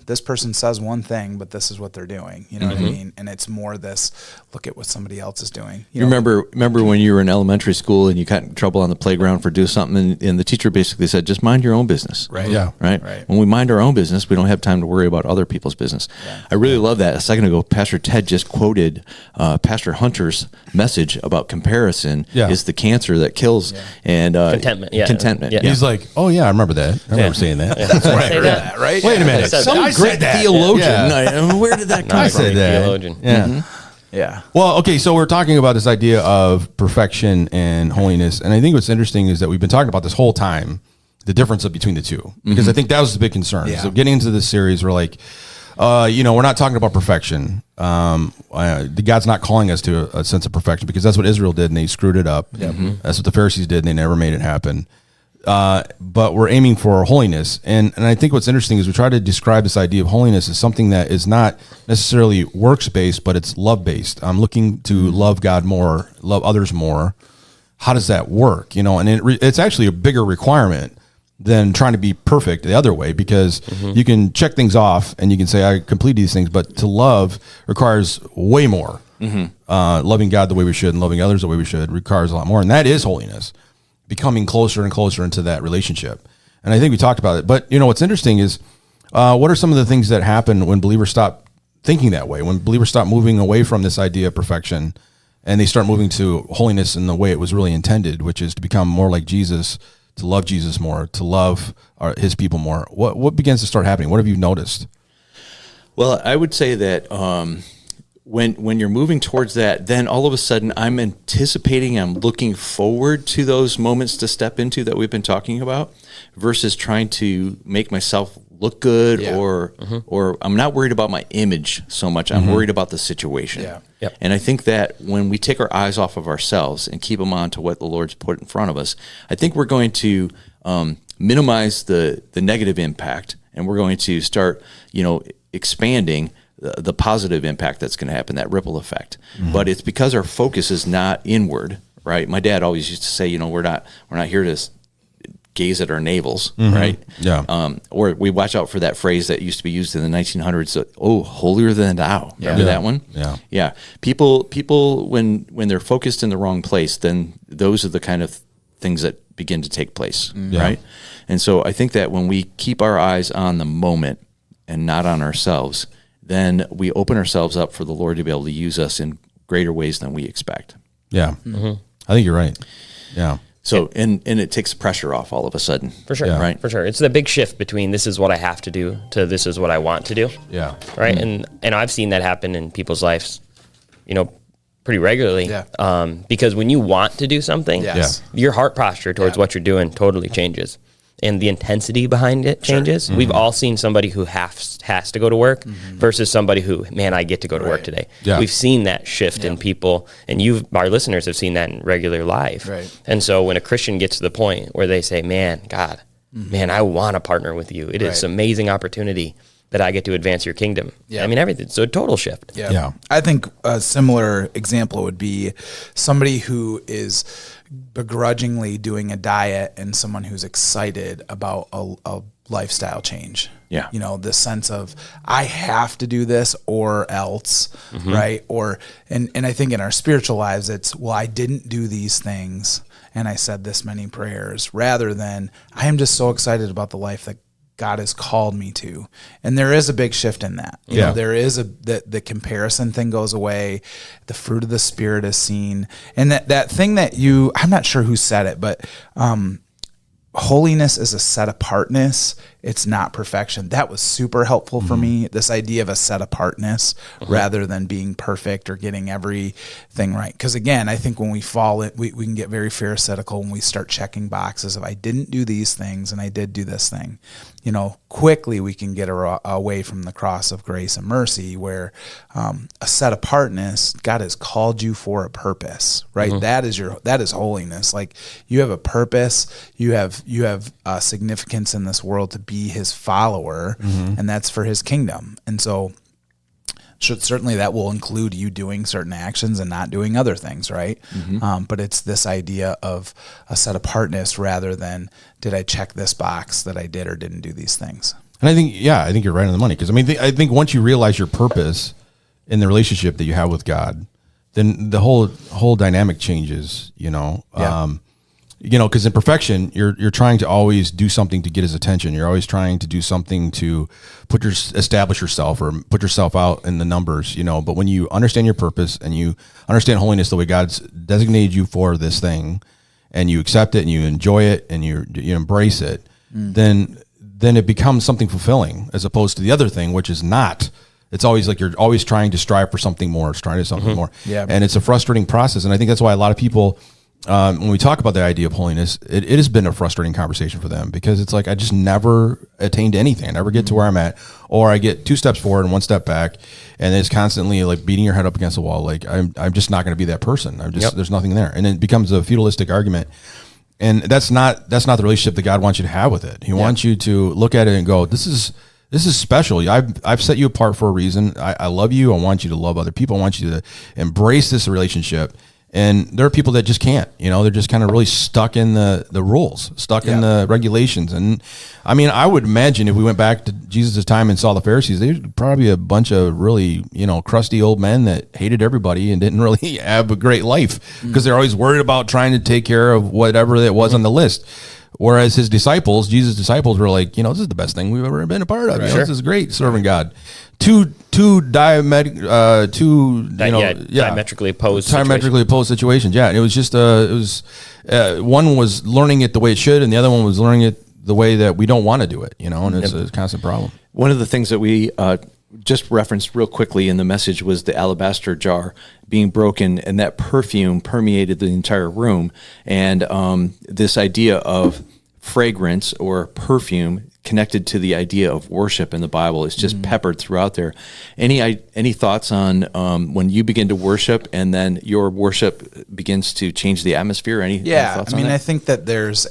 this person says one thing, but this is what they're doing. You know what I mean? And it's more this, look at what somebody else is doing. You remember when you were in elementary school and you got in trouble on the playground for doing something, and the teacher basically said, just mind your own business. Right. Yeah. Right? Right. When we mind our own business, we don't have time to worry about other people's business. Yeah. I really love that. A second ago, Pastor Ted just quoted Pastor Hunter's message about comparison is the cancer that kills, and contentment. Yeah. Contentment. Yeah. He's like, oh yeah, I remember that. I remember saying that. That's right. I say that. Right? Wait a minute. Some great theologian. Yeah. Where did that come from? I said that. Theologian. Yeah. Yeah. Well, okay, so we're talking about this idea of perfection and holiness, and I think what's interesting is that we've been talking about this whole time the difference between the two, because I think that was the big concern. Yeah. So getting into this series, we're like, we're not talking about perfection. God's not calling us to a sense of perfection, because that's what Israel did, and they screwed it up. That's what the Pharisees did, and they never made it happen. But we're aiming for holiness. And I think what's interesting is we try to describe this idea of holiness as something that is not necessarily works-based, but it's love-based. I'm looking to love God more, love others more. How does that work? And it's actually a bigger requirement than trying to be perfect the other way, because you can check things off and you can say, I complete these things, but to love requires way more. Loving God the way we should and loving others the way we should requires a lot more. And that is holiness, becoming closer and closer into that relationship. And I think we talked about it, but what's interesting is, what are some of the things that happen when believers stop thinking that way, when believers stop moving away from this idea of perfection and they start moving to holiness in the way it was really intended, which is to become more like Jesus, to love Jesus more, to love his people more? What begins to start happening? What have you noticed? Well, I would say that when you're moving towards that, then all of a sudden I'm anticipating, I'm looking forward to those moments to step into that we've been talking about, versus trying to make myself look good, or I'm not worried about my image so much. I'm worried about the situation. Yep. And I think that when we take our eyes off of ourselves and keep them on to what the Lord's put in front of us, I think we're going to minimize the negative impact, and we're going to start, expanding the positive impact that's going to happen, that ripple effect. But it's because our focus is not inward, right? My dad always used to say, we're not here to gaze at our navels, right? Yeah. Or we watch out for that phrase that used to be used in the 1900s. Holier than thou. Remember that one? Yeah. Yeah. People when they're focused in the wrong place, then those are the kind of things that begin to take place, right? And so I think that when we keep our eyes on the moment and not on ourselves, then we open ourselves up for the Lord to be able to use us in greater ways than we expect. Yeah. I think you're right. Yeah. So, and it takes pressure off all of a sudden. For sure. Yeah. Right. For sure. It's the big shift between this is what I have to do to this is what I want to do. Yeah. Right. And I've seen that happen in people's lives, pretty regularly. Yeah. Because when you want to do something, Yes. your heart posture towards what you're doing totally changes. And the intensity behind it changes. We've all seen somebody who has to go to work versus somebody who, man, I get to go to work today. Yeah. We've seen that shift in people, and our listeners have seen that in regular life. Right. And so when a Christian gets to the point where they say, man, God, man, I want to partner with you. It is an amazing opportunity that I get to advance your kingdom. Yeah. I mean, everything. So a total shift. Yeah. I think a similar example would be somebody who is begrudgingly doing a diet and someone who's excited about a lifestyle change. Yeah. The sense of, I have to do this or else, right? Or, and I think in our spiritual lives, it's, well, I didn't do these things and I said this many prayers, rather than I am just so excited about the life that God has called me to. And there is a big shift in that. You know, there is the comparison thing goes away. The fruit of the Spirit is seen. And that thing that I'm not sure who said it, but holiness is a set apartness. It's not perfection. That was super helpful for me. This idea of a set apartness rather than being perfect or getting everything right. Because again, I think when we fall in, we can get very pharisaical when we start checking boxes. If I didn't do these things and I did do this thing, quickly we can get away from the cross of grace and mercy, where a set apartness, God has called you for a purpose, right? That is holiness. Like, you have a purpose, you have significance in this world to be his follower, and that's for his kingdom. And so certainly that will include you doing certain actions and not doing other things, right? But it's this idea of a set apartness rather than, did I check this box that I did or didn't do these things? And I think you're right on the money. Because I think once you realize your purpose in the relationship that you have with God, then the whole dynamic changes, because in perfection, you're trying to always do something to get his attention. You're always trying to do something to establish yourself or put yourself out in the numbers, But when you understand your purpose and you understand holiness the way God's designated you for this thing, and you accept it and you enjoy it and you embrace it, then it becomes something fulfilling, as opposed to the other thing, which is not. It's always like you're always trying to strive for something more, more. Yeah. And it's a frustrating process. And I think that's why a lot of people, when we talk about the idea of holiness, it has been a frustrating conversation for them, because it's like, I just never attain to anything. I never get to where I'm at, or I get 2 steps forward and 1 step back, and it's constantly like beating your head up against the wall. Like, I'm just not going to be that person. There's nothing there. And it becomes a feudalistic argument. And that's not the relationship that God wants you to have with it. He wants you to look at it and go, this is special. I've set you apart for a reason. I love you. I want you to love other people. I want you to embrace this relationship. And there are people that just can't, they're just kind of really stuck in the rules, stuck in the regulations. And I mean, I would imagine if we went back to Jesus' time and saw the Pharisees, they were probably a bunch of really, crusty old men that hated everybody and didn't really have a great life because they're always worried about trying to take care of whatever that was on the list. Whereas his disciples, Jesus' disciples, were like, this is the best thing we've ever been a part of. Right. This is great, serving God. Diametrically opposed situations. Yeah, it was just one was learning it the way it should, and the other one was learning it the way that we don't want to do it. And it's a constant problem. One of the things that we just referenced real quickly in the message was the alabaster jar being broken, and that perfume permeated the entire room. And this idea of fragrance or perfume connected to the idea of worship in the Bible is just peppered throughout there. Any thoughts on when you begin to worship and then your worship begins to change the atmosphere? Any thoughts on that? I think that there's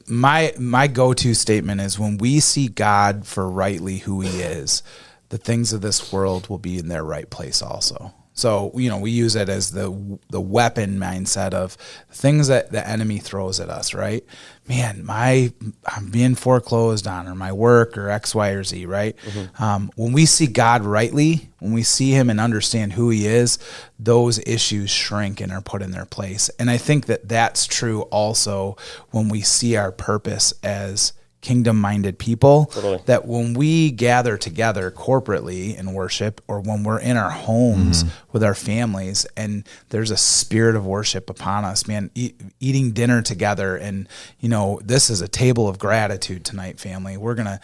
my go-to statement is when we see God for rightly who he is, the things of this world will be in their right place also. So, we use it as the weapon mindset of things that the enemy throws at us, right? Man, I'm being foreclosed on, or my work, or X, Y, or Z, right? When we see God rightly, when we see him and understand who he is, those issues shrink and are put in their place. And I think that that's true also when we see our purpose as kingdom-minded people, that when we gather together corporately in worship, or when we're in our homes with our families and there's a spirit of worship upon us, man, eating dinner together, and this is a table of gratitude tonight, family. We're gonna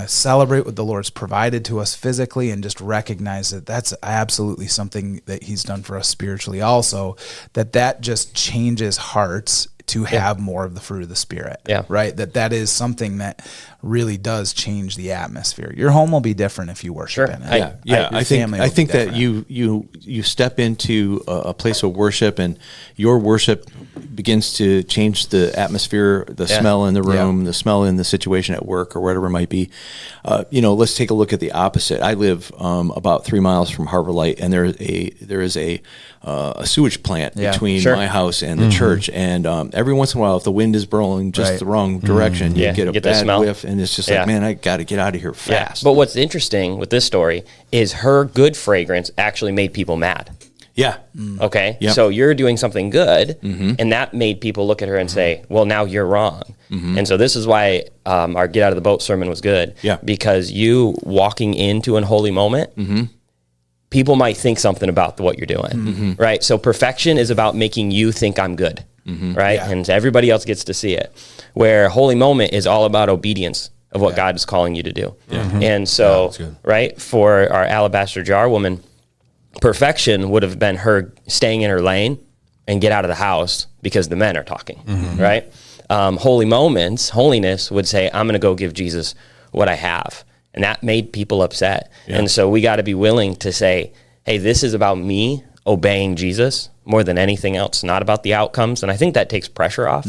celebrate what the Lord's provided to us physically and just recognize that that's absolutely something that he's done for us spiritually also, that just changes hearts to have more of the fruit of the Spirit, right? That is something that really does change the atmosphere. Your home will be different if you worship in it. I think that you step into a place of worship, and your worship begins to change the atmosphere, the smell in the room, the smell in the situation at work, or whatever it might be. Let's take a look at the opposite. I live about 3 miles from Harbor Light, and there is a sewage plant between my house and the church, and every once in a while, if the wind is blowing just the wrong direction, you get a bad whiff, and it's just like, man, I got to get out of here fast. But what's interesting with this story is her good fragrance actually made people mad. Yeah. Okay. Yep. So you're doing something good, and that made people look at her and say, well, now you're wrong. And so this is why our Get Out of the Boat sermon was good. Yeah. Because you walking into an holy moment, people might think something about what you're doing, right? So perfection is about making you think I'm good, right? Yeah. And everybody else gets to see it. Where holy moment is all about obedience of what God is calling you to do. And so, right, for our alabaster jar woman, perfection would have been her staying in her lane and get out of the house because the men are talking, right? Holiness would say, I'm going to go give Jesus what I have. And that made people upset. Yeah. And so we got to be willing to say, hey, this is about me obeying Jesus more than anything else, not about the outcomes. And I think that takes pressure off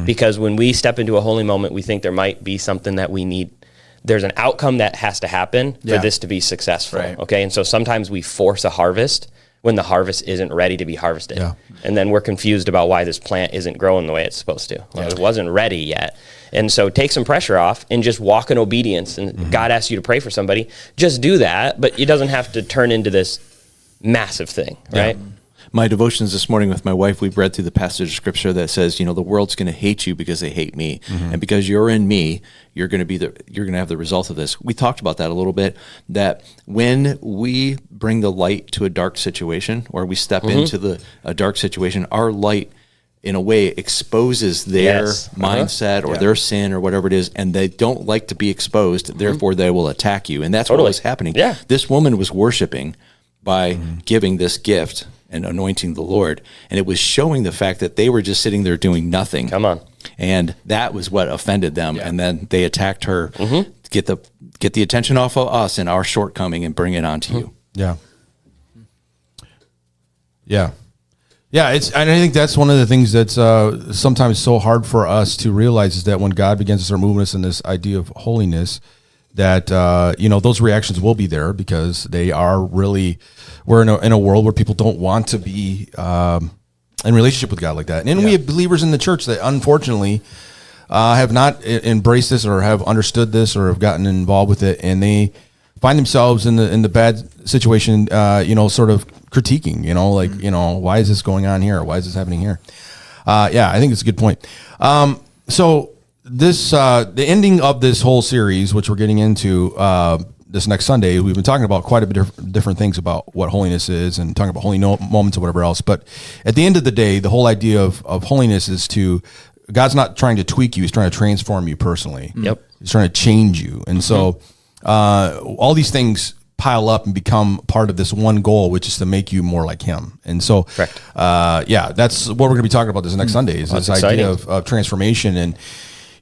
because when we step into a holy moment, we think there might be something that we need. There's an outcome that has to happen for this to be successful. Right. Okay. And so sometimes we force a harvest when the harvest isn't ready to be harvested. Yeah. And then we're confused about why this plant isn't growing the way it's supposed to. Well, it wasn't ready yet. And so take some pressure off and just walk in obedience. And God asks you to pray for somebody, just do that, but it doesn't have to turn into this massive thing, right? My devotions this morning with my wife, we've read through the passage of scripture that says, the world's going to hate you because they hate me. And because you're in me, you're going to have the result of this. We talked about that a little bit, that when we bring the light to a dark situation, or we step into a dark situation, our light in a way exposes their mindset or their sin or whatever it is, and they don't like to be exposed, therefore they will attack you. And that's what was happening. Yeah. This woman was worshiping by giving this gift and anointing the Lord, and it was showing the fact that they were just sitting there doing nothing. Come on. And that was what offended them, and then they attacked her, get the attention off of us and our shortcoming and bring it onto you. Yeah. Yeah. Yeah, and I think that's one of the things that's sometimes so hard for us to realize is that when God begins to start moving us in this idea of holiness, that those reactions will be there because they are really, we're in a world where people don't want to be in relationship with God like that. And we have believers in the church that unfortunately have not embraced this or have understood this or have gotten involved with it, and they find themselves in the bad situation, sort of critiquing, why is this going on here? Why is this happening here? I think it's a good point. So this, the ending of this whole series, which we're getting into this next Sunday, we've been talking about quite a bit of different things about what holiness is and talking about holy moments or whatever else. But at the end of the day, the whole idea of holiness is God's not trying to tweak you. He's trying to transform you personally. Yep. He's trying to change you. And so all these things pile up and become part of this one goal, which is to make you more like him. And so, that's what we're going to be talking about this next Sunday is this idea of transformation. And,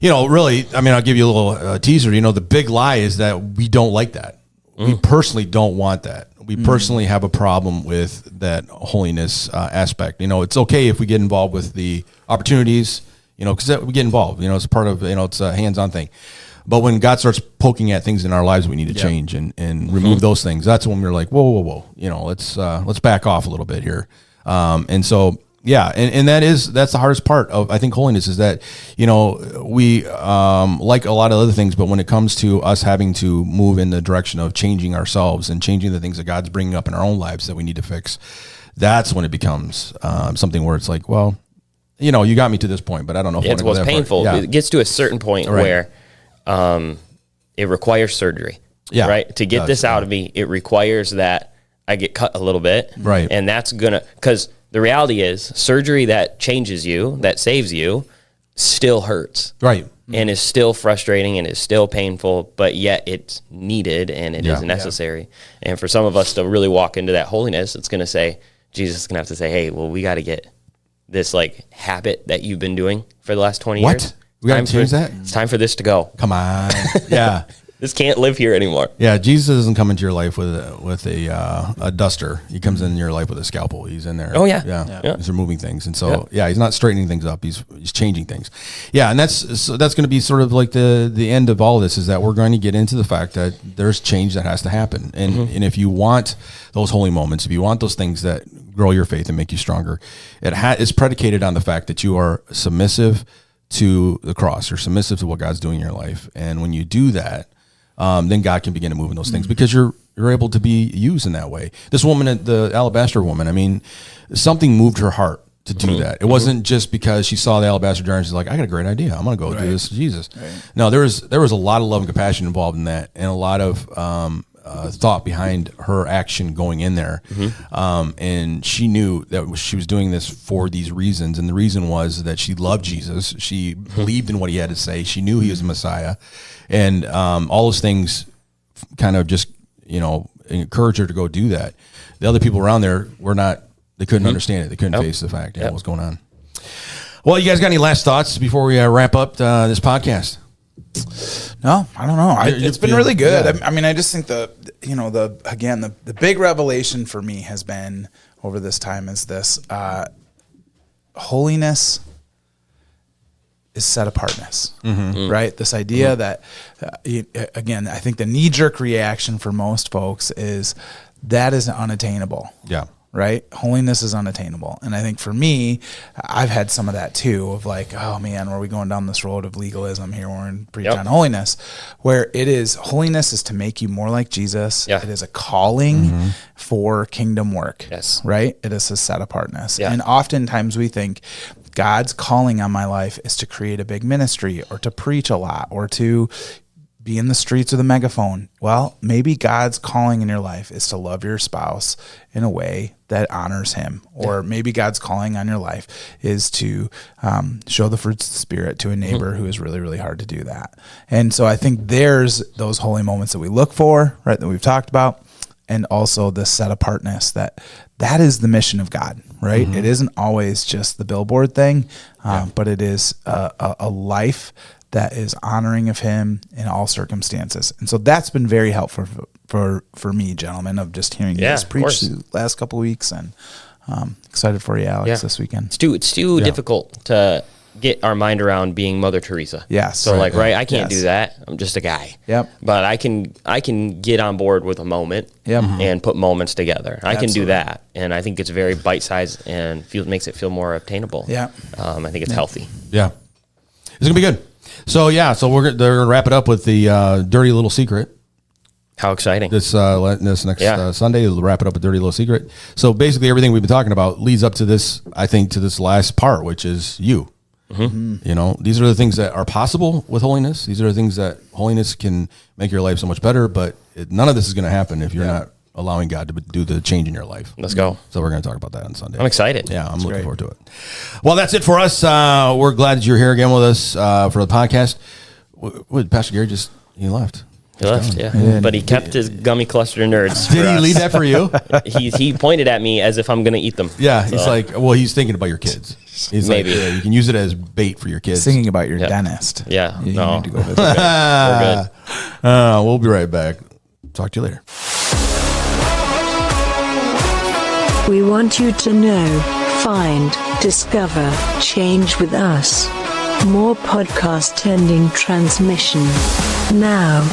really, I'll give you a little teaser. The big lie is that we don't like that. We personally don't want that. We personally have a problem with that holiness aspect. It's okay if we get involved with the opportunities, because we get involved. It's part of, it's a hands-on thing. But when God starts poking at things in our lives, we need to change and remove those things. That's when we're like, whoa. Let's back off a little bit here. And that's the hardest part of, I think, holiness is that, we like a lot of other things, but when it comes to us having to move in the direction of changing ourselves and changing the things that God's bringing up in our own lives that we need to fix, that's when it becomes something where it's like, well, you got me to this point, but I don't know if it's what's painful. It gets to a certain point where it requires surgery, right? To get this out of me, it requires that I get cut a little bit, right? And that's because the reality is surgery that changes you, that saves you, still hurts, right? And is still frustrating and is still painful, but yet it's needed and it is necessary. And for some of us to really walk into that holiness, it's going to say, Jesus is going to have to say, hey, well, we got to get this habit that you've been doing for the last 20 years. We got to change that? It's time for this to go. Come on. Yeah. This can't live here anymore. Yeah, Jesus doesn't come into your life with a duster. He comes in your life with a scalpel. He's in there. Oh, yeah. He's removing things. And so, he's not straightening things up. He's changing things. Yeah, and that's going to be sort of like the end of all of this is that we're going to get into the fact that there's change that has to happen. And if you want those holy moments, if you want those things that grow your faith and make you stronger, it's predicated on the fact that you are submissive to the cross. You're submissive to what God's doing in your life. And when you do that, then God can begin to move in those things because you're able to be used in that way. This woman, the alabaster woman, something moved her heart to do that. It wasn't just because she saw the alabaster jar and she's like, I got a great idea. I'm going to go do this to Jesus. Right. No, there was a lot of love and compassion involved in that and a lot of thought behind her action going in there. And she knew that she was doing this for these reasons. And the reason was that she loved Jesus. She believed in what he had to say. She knew he was the Messiah. And all those things kind of just, encouraged her to go do that. The other people around there they couldn't understand it. They couldn't face the fact what was going on. Well, you guys got any last thoughts before we wrap up this podcast? No, I don't know. It's been really good. Yeah. I just think the big revelation for me has been over this time is this holiness is set apartness, right? This idea that, again, I think the knee-jerk reaction for most folks is that is unattainable. Yeah. Right? Holiness is unattainable. And I think for me, I've had some of that too of like, oh man, are we going down this road of legalism here? We're in preach on holiness, where holiness is to make you more like Jesus. Yeah. It is a calling for kingdom work. Yes. Right? It is a set apartness. Yeah. And oftentimes we think God's calling on my life is to create a big ministry or to preach a lot or to be in the streets with a megaphone. Well, maybe God's calling in your life is to love your spouse in a way that honors him. Or maybe God's calling on your life is to show the fruits of the Spirit to a neighbor who is really, really hard to do that. And so I think there's those holy moments that we look for, right, that we've talked about, and also the set apartness that is the mission of God, right? It isn't always just the billboard thing, but it is a life that is honoring of him in all circumstances. And so that's been very helpful for me, gentlemen, of just hearing you guys preach the last couple of weeks, and excited for you, Alex, this weekend. It's too difficult to get our mind around being Mother Teresa. Yes. So Right. I can't Yes. do that. I'm just a guy. Yep. But I can get on board with a moment. Yep. And put moments together. I can do Absolutely. that, and I think it's very bite-sized and makes it feel more obtainable. Yeah. I think it's healthy. Yeah. It's going to be good. So, they're going to wrap it up with the Dirty Little Secret. How exciting. This next Sunday, we'll wrap it up with Dirty Little Secret. So basically everything we've been talking about leads up to this, I think, to this last part, which is you. Mm-hmm. You know, these are the things that are possible with holiness. These are the things that holiness can make your life so much better, but none of this is going to happen if you're not allowing God to do the change in your life. Let's go. So we're going to talk about that on Sunday. I'm excited. Yeah, I'm looking forward to it. Well, that's it for us. We're glad that you're here again with us for the podcast. What, Pastor Gary he left. He left, yeah. But he kept his gummy cluster nerds. Did he leave that for you? He pointed at me as if I'm going to eat them. Yeah, he's like, he's thinking about your kids. He's maybe like, you can use it as bait for your kids. Thinking about your dentist. Yeah, you no. need to go visit. We're good. We'll be right back. Talk to you later. We want you to know, find, discover, change with us. More podcast ending transmission. Now.